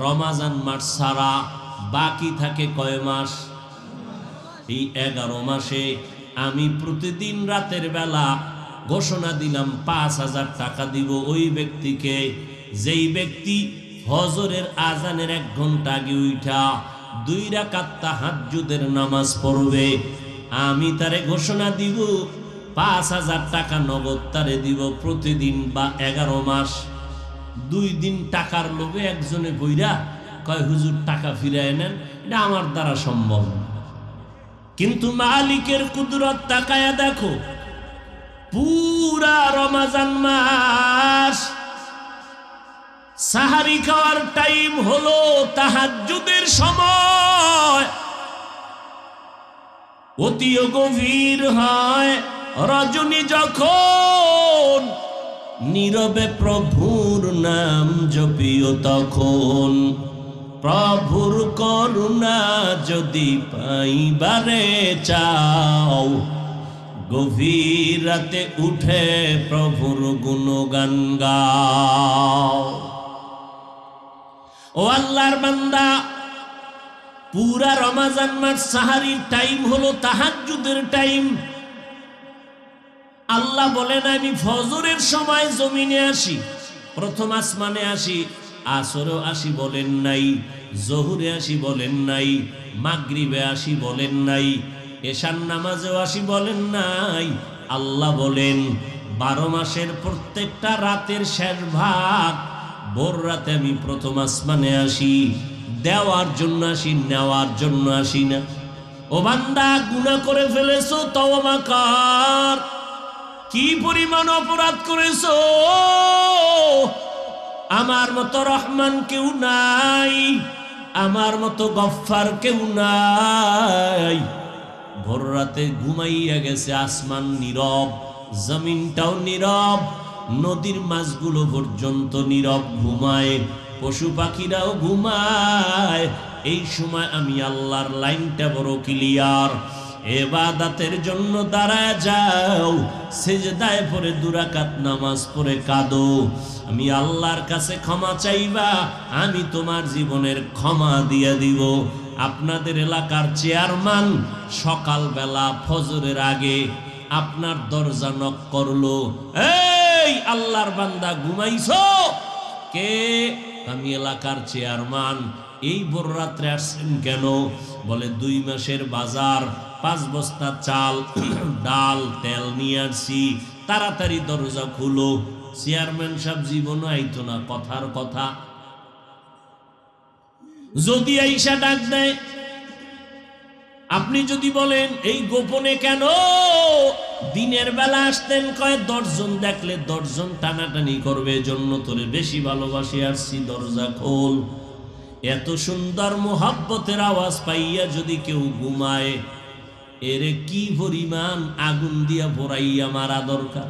রমাজান মাস ছাড়া বাকি থাকে কয় মাস? এই 11 মাসে আমি প্রতিদিন রাতের বেলা ঘোষণা দিলাম 5000 টাকা দিব ওই ব্যক্তিকে, যেই ব্যক্তি ফজরের আজানের 1 ঘন্টা আগে উঠা 2 রাকাত তাহাজ্জুদের নামাজ পড়বে। আমি তারে ঘোষণা দিব 5,000 টাকা নগদ তারে দিব প্রতিদিন, বা 11 মাস। 2 দিন টাকার লোভে একজনে বইরা কয় হুজুর টাকা ফিরায় নেন, এটা আমার দ্বারা সম্ভব না। কিন্তু মালিকের কুদরত তাকায়া দেখো, পুরা রমজান মাস সাহারি খাওয়ার টাইম হলো তাহাজ্জুদের সময়, অতি গভীর হয় রজনী যখন, নীরবে প্রভুর নাম জপিও তখন। প্রভুর করুণা যদি পাইবারে চাও, গভীর রাতে উঠে প্রভুর গুণগান গাও। ও আল্লাহর বান্দা, পুরা রমজান মাস সাহারির টাইম হলো তাহাজ্জুদের টাইম। আল্লাহ বলেন আমি ফজরের সময় জমিনে আসি, প্রথম আসমানে আসি, আসরেও আসি বলেন নাই, জোহরে আসি বলেন নাই, মাগরিবে আসি বলেন নাই, এশার নামাজেও আসি বলেন নাই। আল্লাহ বলেন 12 মাসের প্রত্যেকটা রাতের শেষ ভাগ ভোর রাতে আমি প্রথম আসমানে আসি। দেওয়ার জন্য আসি, নেওয়ার জন্য আসি না। ও বান্দা, গুনাহ করে ফেলেছো, তওবা কর। কি পরিমাণ অপরাধ করেছো, আমার মতো রহমান কেউ নাই, আমার মতো গফফার কেউ নাই। ভোর রাতে ঘুমাইয়া গেছে, আসমান নীরব, জমিনটাও নীরব, নদীর মাছগুলো পর্যন্ত নীরব ঘুমায়, পশু পাখিরাও ঘুমায়। এই সময় আমি আল্লাহর লাইনটা বড় ক্লিয়ার। ইবাদতের জন্য দাঁড়ায় যাও, সিজদায় পড়ে 2 রাকাত নামাজ পড়ে কাঁদো, আমি আল্লাহর কাছে ক্ষমা চাইবা, আমি তোমার জীবনের ক্ষমা দিয়ে দিব। আপনাদের এলাকার চেয়ারম্যান সকালবেলা ফজরের আগে আপনার দরজা নক করলো, এই আল্লাহর বান্দা ঘুমাইছো? কে? আমি এলাকার চেয়ারম্যান। এই ভোর রাত্রে আসছেন কেন? বলে 2 মাসের বাজার, 5 বস্তা চাল, ডাল, তেল নিয়ে আসছি, তাড়াতাড়ি দরজা খুলো। চেয়ারম্যান সাহেব জীবনও আইতো না, কথার কথা। যদি আইসা ডাক দেয়, আপনি যদি বলেন এই গোপনে কেন? দিনের বেলা আসতেন, কয় 10 জন দেখলে 10 জন টানাটানি করবে, জন্য তোরে বেশি ভালোবাসি আসছি, দরজা খোল। এত সুন্দর মোহাব্বতের আওয়াজ পাইয়া যদি কেউ ঘুমায়, এরে কি পরিমাণ আগুন দিয়া ভরাইয়া মারা দরকার।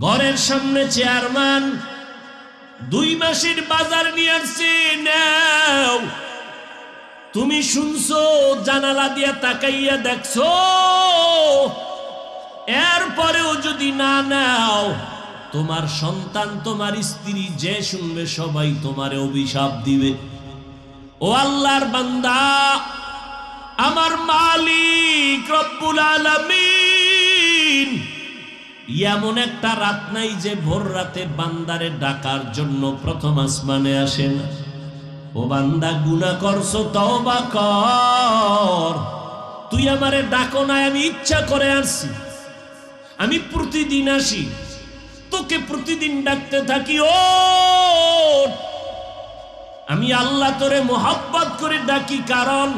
ঘরের সামনে চেয়ারম্যান 2 মাসের বাজার নিয়ে আসছে, নাও। তুমি শুনছো, জানালা দিয়া তাকাইয়া দেখছো, এরপরেও যদি না নাও, তোমার সন্তান, তোমার স্ত্রী, যে শুনবে সবাই তোমারে অভিশাপ দিবে। ও আল্লাহর বান্দা, আমার মালিক রব্বুল আলামিন এমন একটা রাত নাই যে ভোর রাতে বান্দারে ডাকার জন্য প্রথম আসমানে আসে না। ও বান্দা, গুনাহ করছো, তওবা কর। তুই আমারে ডাকো না, আমি ইচ্ছা করে আসছি, আমি প্রতিদিন আসি, তোকে প্রতিদিন ডাকতে থাকি। ও আমি আল্লাহ তোরে মোহাব্বত করে ডাকি, কারণ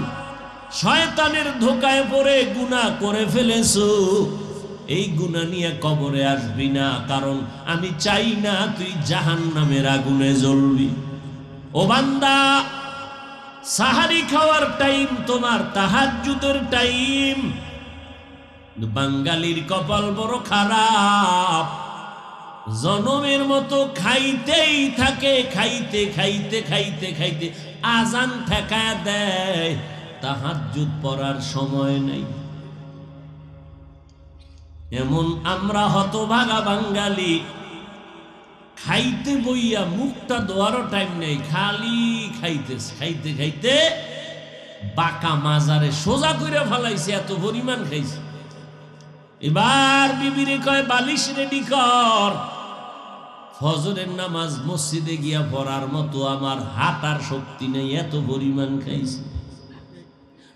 শয়তানের ধোকায় পড়ে গুনাহ করে ফেলেছো। এই গুনাহ নিয়ে কবরে আসবি না, কারণ আমি চাই না তুই জাহান্নামের আগুনে জ্বলবি। ও বান্দা, সাহারি খাওয়ার টাইম তোমার তাহাজ্জুদের টাইম। বাঙালির কপাল বড় খারাপ, জনমের মতো খাইতেই থাকে, খাইতে খাইতে খাইতে খাইতে আজান ঠেকা দেয়, তাহাজ্জুদ পড়ার সময় নেই। এমন আমরা হতভাগা বাঙালি, খাইতে বইয়া মুখটা ধোয়ারও টাইম নেই, খালি খাইতে খাইতে খাইতে বাঁকা মাজারে সোজা করে ফেলাইছে, এত পরিমাণ খাইছে। এবার বিবিরে কয় বালিশ রেডি কর, ফজরের নামাজ মসজিদে গিয়া পড়ার মতো আমার হাঁটার শক্তি নেই, এত পরিমাণ খাইছে।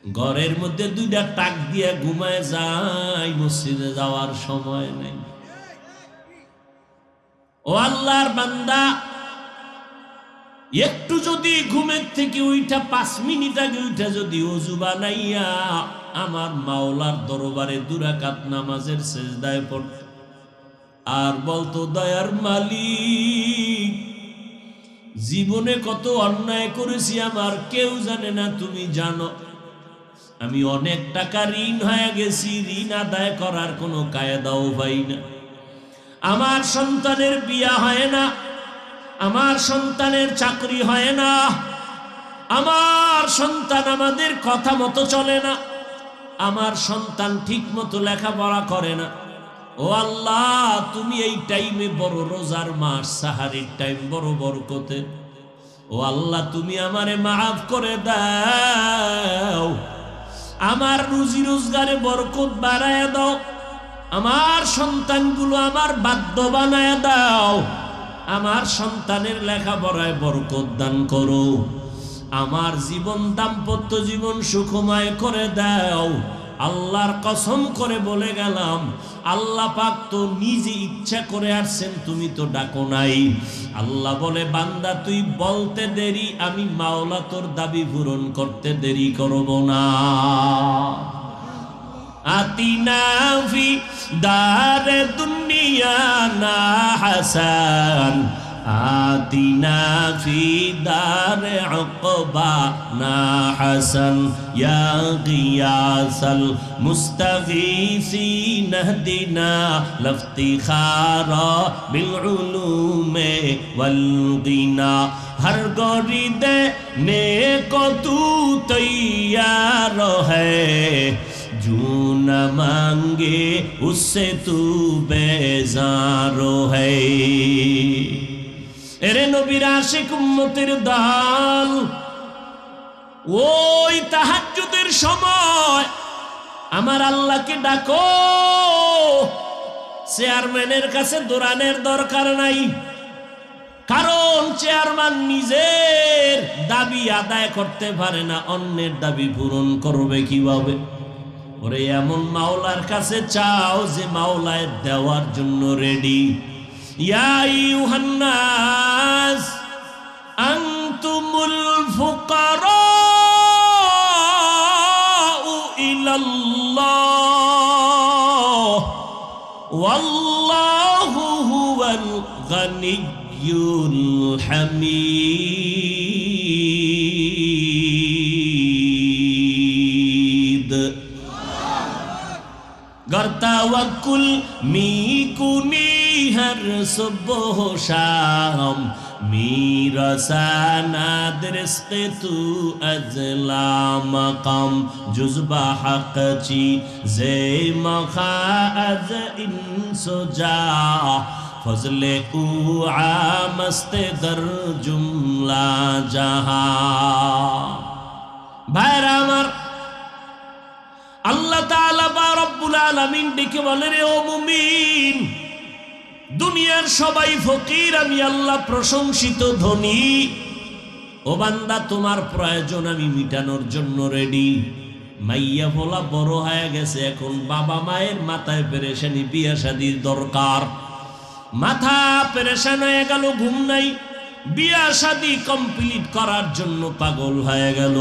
ঘরের মধ্যে দুইটা টাক দিয়ে ঘুমায় যায়, মসজিদে যাওয়ার সময় নেই। ও আল্লাহর বান্দা, একটু যদি ঘুমের থেকে উইঠা 5 মিনিট আগে উইঠা যদি ওযু বানাইয়া আমার মাওলার দরবারে 2 রাকাত নামাজের সিজদায় পড় আর বলতো, দয়ার মালিক, জীবনে কত অন্যায় করেছি আমার কেউ জানে না, তুমি জানো। আমি অনেক টাকা ঋণ হয়ে গেছি, ঋণ আদায় করার কোনো কায়দাও পাই না। আমার সন্তানের বিয়া হয় না, আমার সন্তানের চাকরি হয় না, আমার সন্তান আমাদের কথা মতো চলে না, আমার সন্তান ঠিক মতো লেখাপড়া করে না। ও আল্লাহ, তুমি এই টাইমে বড় রোজার মাস, সাহারির টাইম বড় বরকতের। ও আল্লাহ, তুমি আমারে মাফ করে দাও, আমার রুজি রোজগারে বরকত বাড়ায় দাও, আমার সন্তানগুলো আমার বাধ্য বানায় দাও, আমার সন্তানের লেখাপড়ায় বরকত দান করো, আমার জীবন দাম্পত্য জীবন সুখময় করে দাও। আল্লাহর কসম করে বলে গেলাম, আল্লাহ পাক তো নিজে ইচ্ছা করে আসছেন, তুমি তো ডাকো নাই। আল্লাহ বলে, বান্দা তুই বলতে দেরি, আমি মাওলা তোর দাবি পূরণ করতে দেরি করব না। আতিনা ফি দারে দুনিয়া না হাসান, আতিনা ফি দারে উকবা না হাসান, ইয়া গিয়াসাল মুস্তাগীসিন ইহদিনা লফতিখারা বিল উলুমে ওয়াল গিনা। हर गोरी देने को तू तैयार है, जो न मांगे उससे तू बेजार है। এরে নবীর আশিক উম্মতের দল, ওই তাহাজ্জুদের সময় আমার আল্লাহকে ডাকো। চেয়ারম্যানের কাছে দৌড়ানোর দরকার নাই, কারণ চেয়ারম্যান নিজের দাবি আদায় করতে পারে না, অন্যের দাবি পূরণ করবে কিভাবে? ওরে এমন মাওলার কাছে চাও যে মাওলায় দেওয়ার জন্য রেডি। ইয়া আইয়ুহান নাস আনতুমুল ফুকারাউ ইলাল্লাহ ওয়াল্লাহু হুয়াল গানিয়্যুল হামিদ। गर तवक्कुल मी कुनी हर सुबह शाम, मेरा सनद रिज़्क़ तू अज़ला मक़ाम, जुज़्बा हक़ ची ज़े मखा अज़ इंसुजा, फज़ले उ आमस्ते दर जुमला जहां। भाईरा আমার আল্লাহ তাআলা বা রব্বুল আলামিন ডেকে বলে, রে ও মুমিন, দুনিয়ার সবাই ফকির, আমি আল্লাহ প্রশংসিত ধনী। ও বান্দা, তোমার প্রয়োজন আমি মিটানোর জন্য রেডি। মাইয়া বলা বড় হয়ে গেছে, এখন বাবা মায়ের মাথায় পেরেশানি, বিয়া শাদীর দরকার। মাথা পেরেশান হয়ে গেল, ঘুম নাই, বিয়া শাদী কমপ্লিট করার জন্য পাগল হয়ে গেল।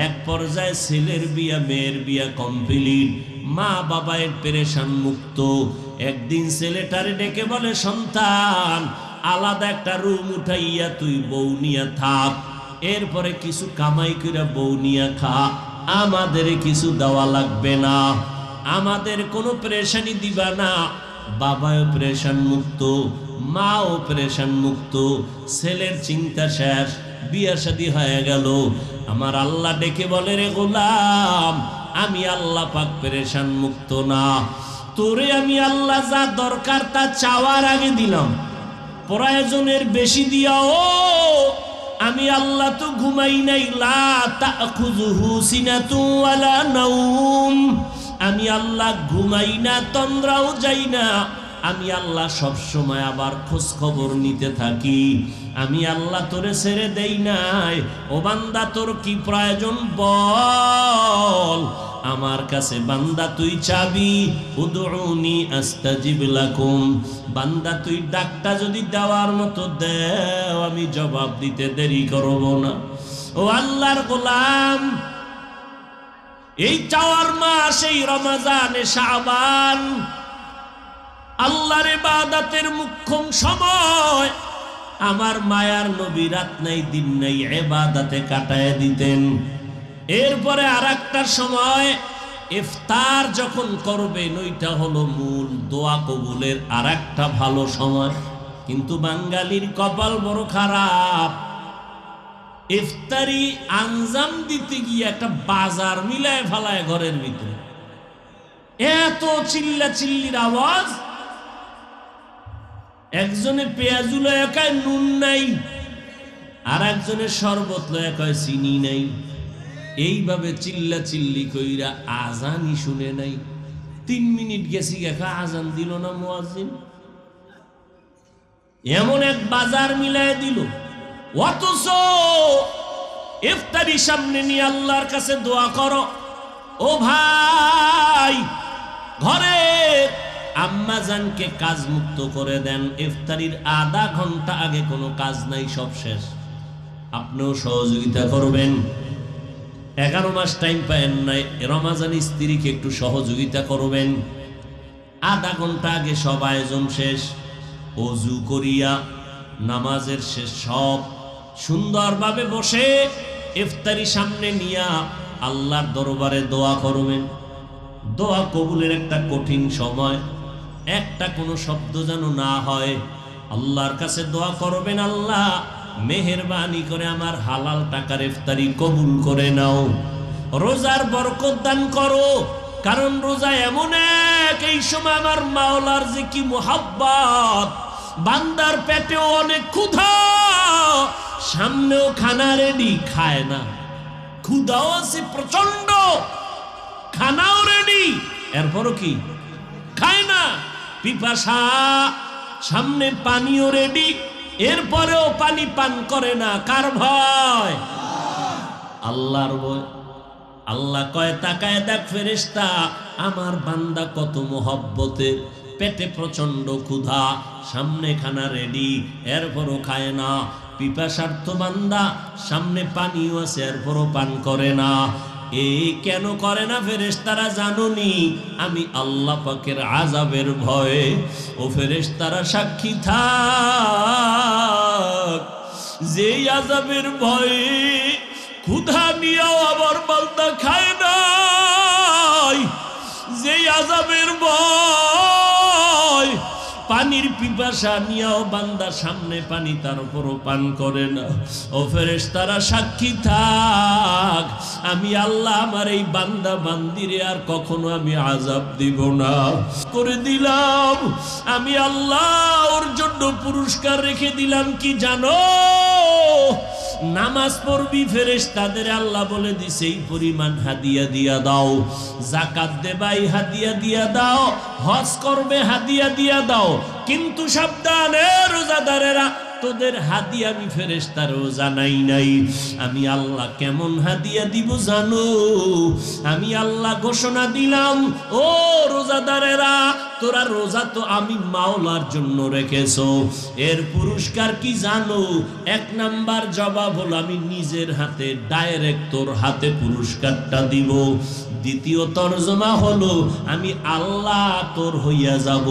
এক পর্যায়ে ছেলের বিয়া মেয়ের বিয়া কমপ্লিট, মা বাবায়ের পেরেশান মুক্ত। একদিন ছেলেটারে ডেকে বলে, সন্তান, আলাদা একটা রুম উঠাইয়া তুই বউ নিয়া থাক, এরপরে কিছু কামাই করে বউ নিয়া খা, আমাদের কিছু দেওয়া লাগবে না, আমাদের কোনো পেরেশানি দিবা না। বাবাও পেরেশান মুক্ত, মাও পেরেশান মুক্ত, ছেলের চিন্তা শেষ, বিয়া শাদী হয়ে গেল। আমার আল্লাহ ডেকে বলে, রে গোলাম, আমি আল্লাহ পাক পেরেশান মুক্ত না, তোরে আমি আল্লাহ যা দরকার তা চাওয়ার আগে দিলাম, প্রয়োজনের বেশি দিয়াও আমি আল্লাহ তো ঘুমাই নাই। লা তাখুযুহু সিনাতু ওয়ালা নাওম, আমি আল্লাহ ঘুমাই না, তন্দ্রাও যাই না, আমি আল্লাহ সব সময় আবার খোঁজ খবর নিতে থাকি। আমি আল্লাহ তোরে ছেড়ে দেই নাই। ও বান্দা তোর কি প্রয়োজন বল, আমার কাছে বান্দা তুই চাবি। উদউনি আস্তাজিব লাকুম, বান্দা তুই ডাকটা যদি দেওয়ার মতো দেও, আমি জবাব দিতে দেরি করব না। ও আল্লাহর গোলাম, এই চাওয়ার মাস এই রমজানে শাবান, আল্লাহর ইবাদতের মুখ্যম সময়। আমার মায়ার নবী রাত নাই দিন নাই ইবাদতে কাটায় দিতেন। এরপরে আরেকটা সময় ইফতার যখন করবেন, ওইটা হলো মূল দোয়া কবুলের আরেকটা ভালো সময়। কিন্তু বাঙালির কপাল বড় খারাপ, ইফতারি আঞ্জাম দিতে গিয়ে একটা বাজার মিলায় ফেলায় ঘরের ভিতরে। এত চিল্লা চিল্লির আওয়াজ, একজনে পেঁয়াজ লয়ে কয় নুন নাই, আর একজনের শরবত লয়ে কয় চিনি নাই। এইভাবে চিল্লা চিল্লি কইরা আজানই শুনে নাই। 3 মিনিট গেছি দেখা আজান দিল না মুয়াজ্জিন। এমন এক বাজার মিলায় দিল। অথচ ইফতারি সামনে নিয়ে আল্লাহর কাছে দোয়া করো। ও ভাই, ঘরে আম্মা জানকে কাজ মুক্ত করে দেন। ইফতারির আধা ঘন্টা আগে কোনো কাজ নাই, সব শেষ। আপনিও সহযোগিতা করবেন। 11 মাস টাইম পায়েন নাই, রমাজান স্ত্রীকে একটু সহযোগিতা করবেন। আধা ঘন্টা আগে সব আয়োজন শেষ। ওযু করিয়া নামাজের শেষ সব সুন্দরভাবে বসে ইফতারি সামনে নিয়া আল্লাহর দরবারে দোয়া করবেন। দোয়া কবুলের একটা কঠিন সময়, একটা কোনো শব্দ যেন না হয়। আল্লাহর কাছে দোয়া করবেন, আল্লাহ মেহেরবানি করে আমার হালাল টাকার ইফতারি কবুল করে নাও। রোজার বরকত দান করো, কারণ রোজা এমন এক, এই সময় আমার মাওলার যে কি মুহাব্বত। বান্দার পেটেও অনেক ক্ষুধা, সামনেও খানা রেডি, খায় না। ক্ষুধাও আছে প্রচন্ড, খানাও রেডি, এরপরও কি খায় না। পিপাসা, সামনে পানিও রেডি, এরপরেও পানি পান করে না। কার ভয়? আল্লাহর ভয়। আল্লাহ কয় তাকায় দেখ ফেরেশতা, আমার বান্দা কত মোহব্বতের। পেটে প্রচন্ড ক্ষুধা, সামনে খানা রেডি, এরপরও খায় না। পিপাসার্থ বান্দা, সামনে পানিও আছে, এরপরও পান করে না। এই কেন করে না ফেরেশতারা জানোনি? আমি আল্লাহ পাকের আযাবের ভয়ে। ও ফেরেশতারা সাক্ষী থাক, যে আযাবের ভয়ে ক্ষুধা নিয়েও আবার বান্দা খায় নাই, যে আযাবের ভয় পানির পিপাসা নিয়েও বান্দা সামনে পানি, তার উপরও পান করে না। ও ফেরেশতারা সাক্ষী থাক, আমি আল্লাহ আমার এই বান্দা বান্দিরে আর কখনো আমি আযাব দিব না। করে দিলাম আমি আল্লাহ, ওর জন্য পুরস্কার রেখে দিলাম কি জানো? নামাজ পড়বি ফেরেশতাদের আল্লাহ বলে দিছে এই পরিমাণ হাদিয়া দিয়া দাও। যাকাত দেবাই হাদিয়া দিয়া দাও। হজ করবে হাদিয়া দিয়া দাও। কিন্তু সাবধানে রোজাদারেরা, তোদের হাদিয়া আমি ফেরেশতারও জানাই নাই। আমি আল্লাহ কেমন হাদিয়া দিব জানো? আমি আল্লাহ ঘোষণা দিলাম, ও রোজাদারেরা, তোরা রোজা তো আমি মাওলার জন্য রেখেছো। এর পুরস্কার কি জানো? 1 নাম্বার জবাব হলো আমি নিজের হাতে ডাইরেক্ট তোর হাতে পুরস্কারটা দিব। দ্বিতীয় তরজমা হলো আমি আল্লাহ তোর হইয়া যাব।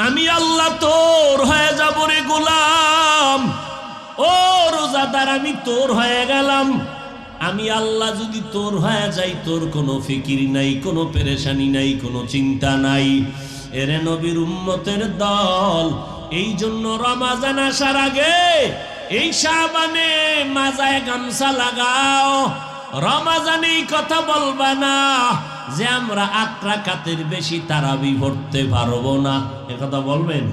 আমি আল্লাহ তোর হয়ে যাব রে গোলাম। ও রোজাদার, আমি তোর হয়ে গেলাম। আমি আল্লাহ যদি তোর হয়ে যাই, তোর কোনো ফিকির নাই, কোনো পেরেশানি নাই, কোনো চিন্তা নাই। এরে নবীর উম্মতের দল, এই জন্য রমাজান আসার আগে এই শাবানে মাজায় গামছা লাগাও। রমাজানে এই কথা বলবা না যে আমরা 8 রাকাতের বেশি তারাবি পড়তে পারবো না, একথা বলবেন?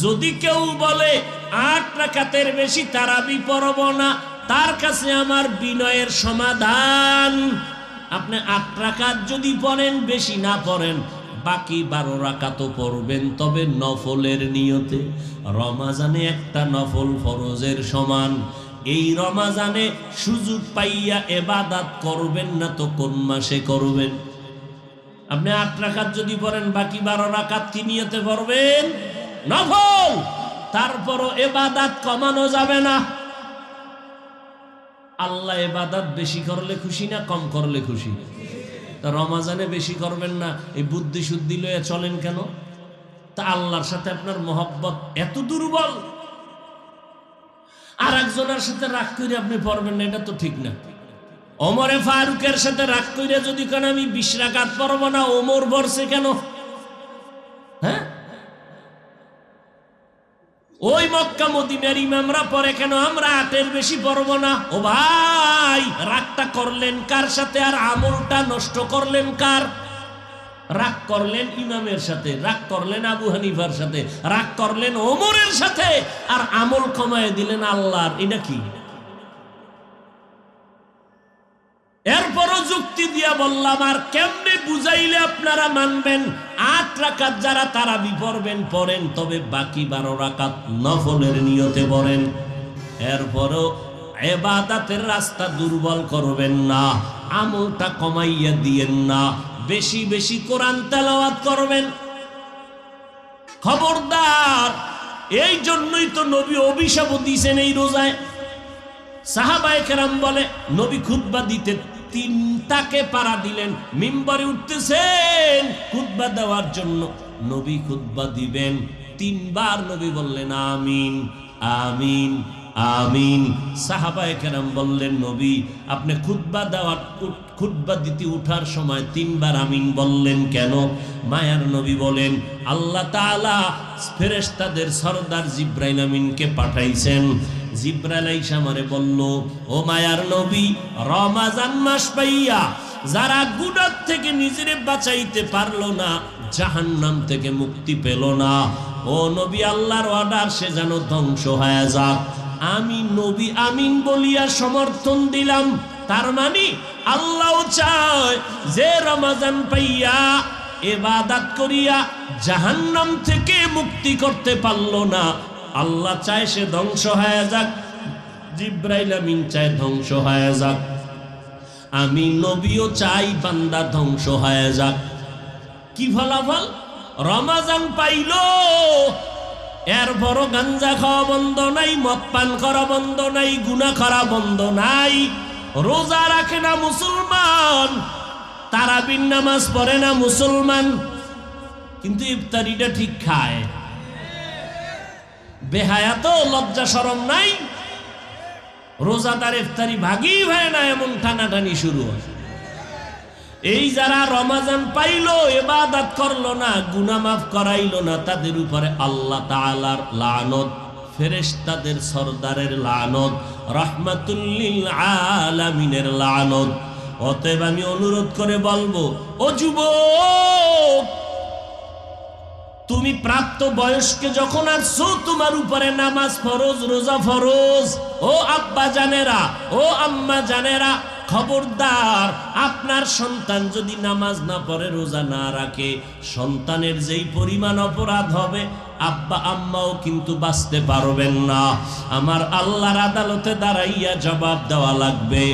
যদি কেউ বলে 8 রাকাতের বেশি তারাবি পড়বো না, তার কাছে আমার বিনয়ের সমাধান, আপনি 8 রাকাত যদি পড়েন, বেশি না পড়েন, বাকি 12 রাকাতও পড়বেন, তবে নফলের নিয়তে। রমাজানে একটা নফল ফরজের সমান। এই রমাজানে সুযোগ পাইয়া ইবাদত করবেন না তো কোন মাসে করবেন? আপনি 8 রাকাত যদি পড়েন, বাকি 12 রাকাত কি নিয়তে পড়বেন? নফল। তারপরও ইবাদত কমানো যাবে না। আল্লাহ ইবাদত বেশি করলে খুশি না কম করলে খুশি? তা রমাজানে বেশি করবেন না, এই বুদ্ধি শুদ্ধি লয়ে চলেন কেন? তা আল্লাহর সাথে আপনার মহব্বত এত দুর্বল, আর একজনের সাথে রাগ করে আপনি পড়বেন না, এটা তো ঠিক না। ওমরে ফারুকের সাথে রাগ করে যদি কেন আমি 20 রাকাত পড়ব না, ওমর পড়ছে কেন? হ্যাঁ, ওই মক্কা মদিনার ইমামরা পড়ে কেন, আমরা 8-এর বেশি পড়ব না? ও ভাই, রাগটা করলেন কার সাথে আর আমলটা নষ্ট করলেন কার? রাগ করলেন ইমামের সাথে, রাগ করলেন আবু হানিফার সাথে, রাগ করলেন ওমরের সাথে, আর আমল কমায় দিলেন আল্লাহর। এটা কি? এরপরও যুক্তি দিয়া বললাম, আর কেমনে বুঝাইলে আপনারা মানবেন? 8 রাকাত যারা তারাবি পড়বেন পড়েন, তবে বাকি 12 রাকাত নফলের নিয়তে পড়েন। এরপরও ইবাদতের রাস্তা দুর্বল করবেন না, আমলটা কমাইয়া দিয়েন না, বেশি বেশি কোরআন তেলাওয়াত করবেন। খবরদার, এই জন্যই তো নবী অভিশাপ দিয়েছেন এই রোজায়। সাহাবায়ে কেরাম বলে, নবী খুতবা দিতে 3টাকে পাড়া দিলেন, মিম্বরে উঠতেছেন খুতবা দেওয়ার জন্য। নবী খুতবা দিবেন, 3 বার নবী বললেন আমিন আমিন আমিন। সাহাবায়ে কেরাম বললেন, নবী আপনি খুতবা দিতে উঠার সময় 3 বার আমিন বললেন কেন? মায়ার নবী বলেন, আল্লাহ তাআলা ফেরেশতাদের সরদার জিবরাইল আমিনকে পাঠাইছেন। জিবরাইল আইসা আমারে বলল, ও মায়ার নবী, রমাজান মাস পাইয়া যারা গুনাহ থেকে নিজেরে বাঁচাইতে পারলো না, জাহান্নাম থেকে মুক্তি পেল না, ও নবী আল্লাহর অর্ডার, সে যেন ধ্বংস হয়ে যাক। আমি নবী আমিন বলিয়া সমর্থন দিলাম। তার মানে আল্লাহ চায় যে রমাজান পাইয়া ইবাদত করিয়া জাহান্নাম থেকে মুক্তি করতে পারলো না, আল্লাহ চায় সে ধ্বংস হয়ে যাক। জিবরাইল আমিন চায় ধ্বংস হয়ে যাক। আমি নবীও চাই বান্দা ধ্বংস হয়ে যাক। কি ফলাফল? রমাজান পাইল, এরপরও গাঞ্জা খাওয়া বন্ধ নাই, মদ পান করা বন্ধ নাই, গুনাহ করা বন্ধ নাই, রোজা রাখে না মুসলমান, তারাবির নামাজ পড়ে না মুসলমান, কিন্তু ইফতারিটা ঠিক খায়। বেহায়া তো, লজ্জা শরম নাই। রোজাদার ইফতারি ভাগই হয় না, এমন টানাটানি শুরু হয়। এই যারা রমাজান পাইলো, ইবাদত করলো না, গুনাহ মাফ করাইলো না, তাদের উপরে আল্লাহ তাআলার লানত, ফেরেশতাদের সরদারের লানত, রাহমাতুল লিল আলামিনের লানত। অতএব আমি অনুরোধ করে বলবো, ও যুবক, তুমি প্রাপ্ত বয়স্কে যখন আসছো, তোমার উপরে নামাজ ফরজ, রোজা ফরজ। ও আব্বা জানেরা, ও আম্মা জানেরা, খবরদার, আপনার সন্তান যদি নামাজ না পড়ে, রোজা না রাখে, সন্তানের যেই পরিমাণ অপরাধ হবে, আব্বা আম্মাও কিন্তু বাঁচতে পারবেন না। আমার আল্লাহর আদালতে দাঁড়াইয়া জবাব দেওয়া লাগবে।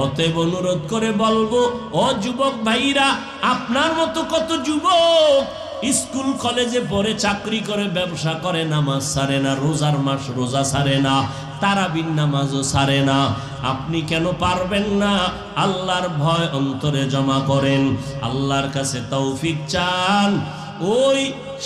অতএব অনুরোধ করে বলবো, ও যুবক ভাইরা, আপনার মতো কত যুবক স্কুল কলেজে পড়ে, চাকরি করে, ব্যবসা করে, নামাজ ছাড়ে না, রোজার মাস রোজা ছাড়ে না, তারাবির নামাজও ছাড়ে না। আপনি কেন পারবেন না? আল্লাহর ভয় অন্তরে জমা করেন, আল্লাহর কাছে তৌফিক চান। ওই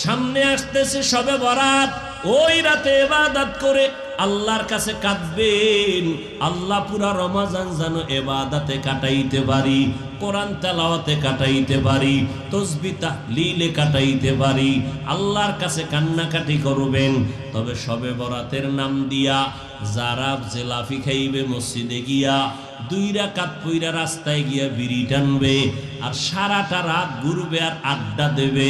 সামনে আসতেছে শবে বরাত, ওই রাতে ইবাদত করে আল্লাহর কাছে কাঁদবেন, আল্লাহ পুরা রমাজান যেন ইবাদতে কাটাইতে পারি, কোরআন তেলাওয়াতে কাটাইতে পারি, তাসবিহ তাহলিলে কাটাইতে পারি, আল্লাহর কাছে কান্নাকাটি করবেন। তবে শবে বরাতের নাম দিয়া যারা জেলাফি খাইবে, মসজিদে গিয়া 2 রাকাত পইরা রাস্তায় গিয়া বিড়ি টানবে, আর সারাটা রাত ঘুরবে আর আড্ডা দেবে,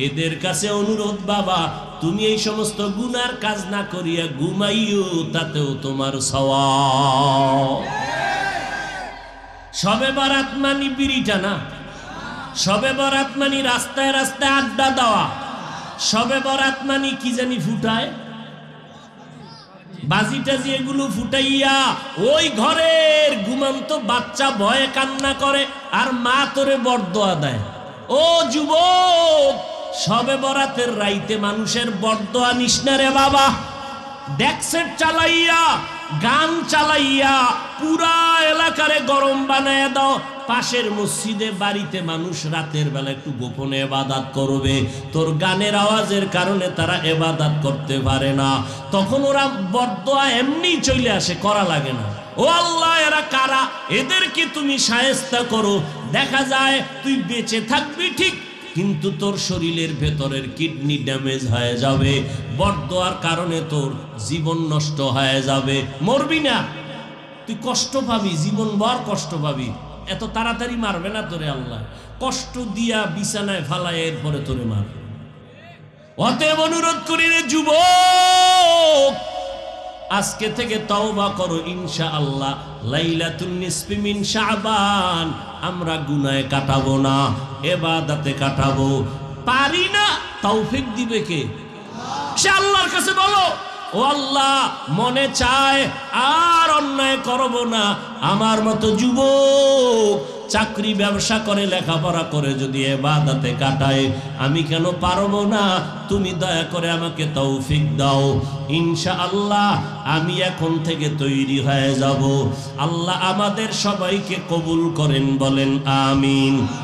এদের কাছে অনুরোধ, বাবা তুমি এই সমস্ত গুনার কাজ না করিয়া ঘুমাইও, তাতেও তোমার সওয়াব। শবে বরাত মানি বিড়িটা না, শবে বরাত মানি রাস্তায় রাস্তায় আড্ডা দেওয়া, শবে বরাত মানি কি জানি ফুটায় বাজি টাজি, এগুলো ফুটাইয়া ওই ঘরের ঘুমন্ত বাচ্চা ভয়ে কান্না করে আর মা তোরে বরদোয়া দেয়। ও যুবক, শবে বরাতের রাইতে মানুষের বরদোয়া নিস না রে বাবা। ডেকসেট চালাইয়া গান চালাইয়া পুরা এলাকারে গরম বানায় দাও। পাশের মসজিদে বাড়িতে মানুষ রাতের বেলা একটু গোপনে ইবাদত করবে, তোর গানের আওয়াজের কারণে তারা ইবাদত করতে পারে না, তখন ওরা বরদোয়া এমনি চলে আসে, করা লাগে না। ও আল্লাহ, এরা কারা? এদেরকে তুমি শায়েস্তা করো। দেখা যায় তুই বেঁচে থাকবি ঠিক, কিন্তু তোর শরীরের ভেতরের কিডনি ড্যামেজ হয়ে যাবে, বরদোয়ার কারণে তোর জীবন নষ্ট হয়ে যাবে। মরবি না, তুই কষ্ট পাবি, জীবন ভর কষ্ট পাবি। এত তাড়াতাড়ি মারবে না তোরে আল্লাহ, কষ্ট দিয়া বিছানায় ফালায় এরপরে তোরে মারবে। অতএব অনুরোধ করি রে যুবক, আজকে থেকে তওবা করো ইনশাআল্লাহ। লাইলাতুন নিসফি মিন শাবান আমরা গুনাহে কাটাবো না, ইবাদতে কাটাবো। পারি না, তৌফিক দিবে কে? সে আল্লাহর কাছে বলো, ও আল্লাহ, মনে চায় আর অন্যায় করব না। আমার মতো যুবক চাকরি ব্যবসা করে লেখাপড়া করে যদি ইবাদতে কাটায়, আমি কেন পারবো না? তুমি দয়া করে আমাকে তৌফিক দাও। ইনশাআল্লাহ আমি এখন থেকে তৈরি হয়ে যাব। আল্লাহ আমাদের সবাইকে কবুল করেন, বলেন আমিন।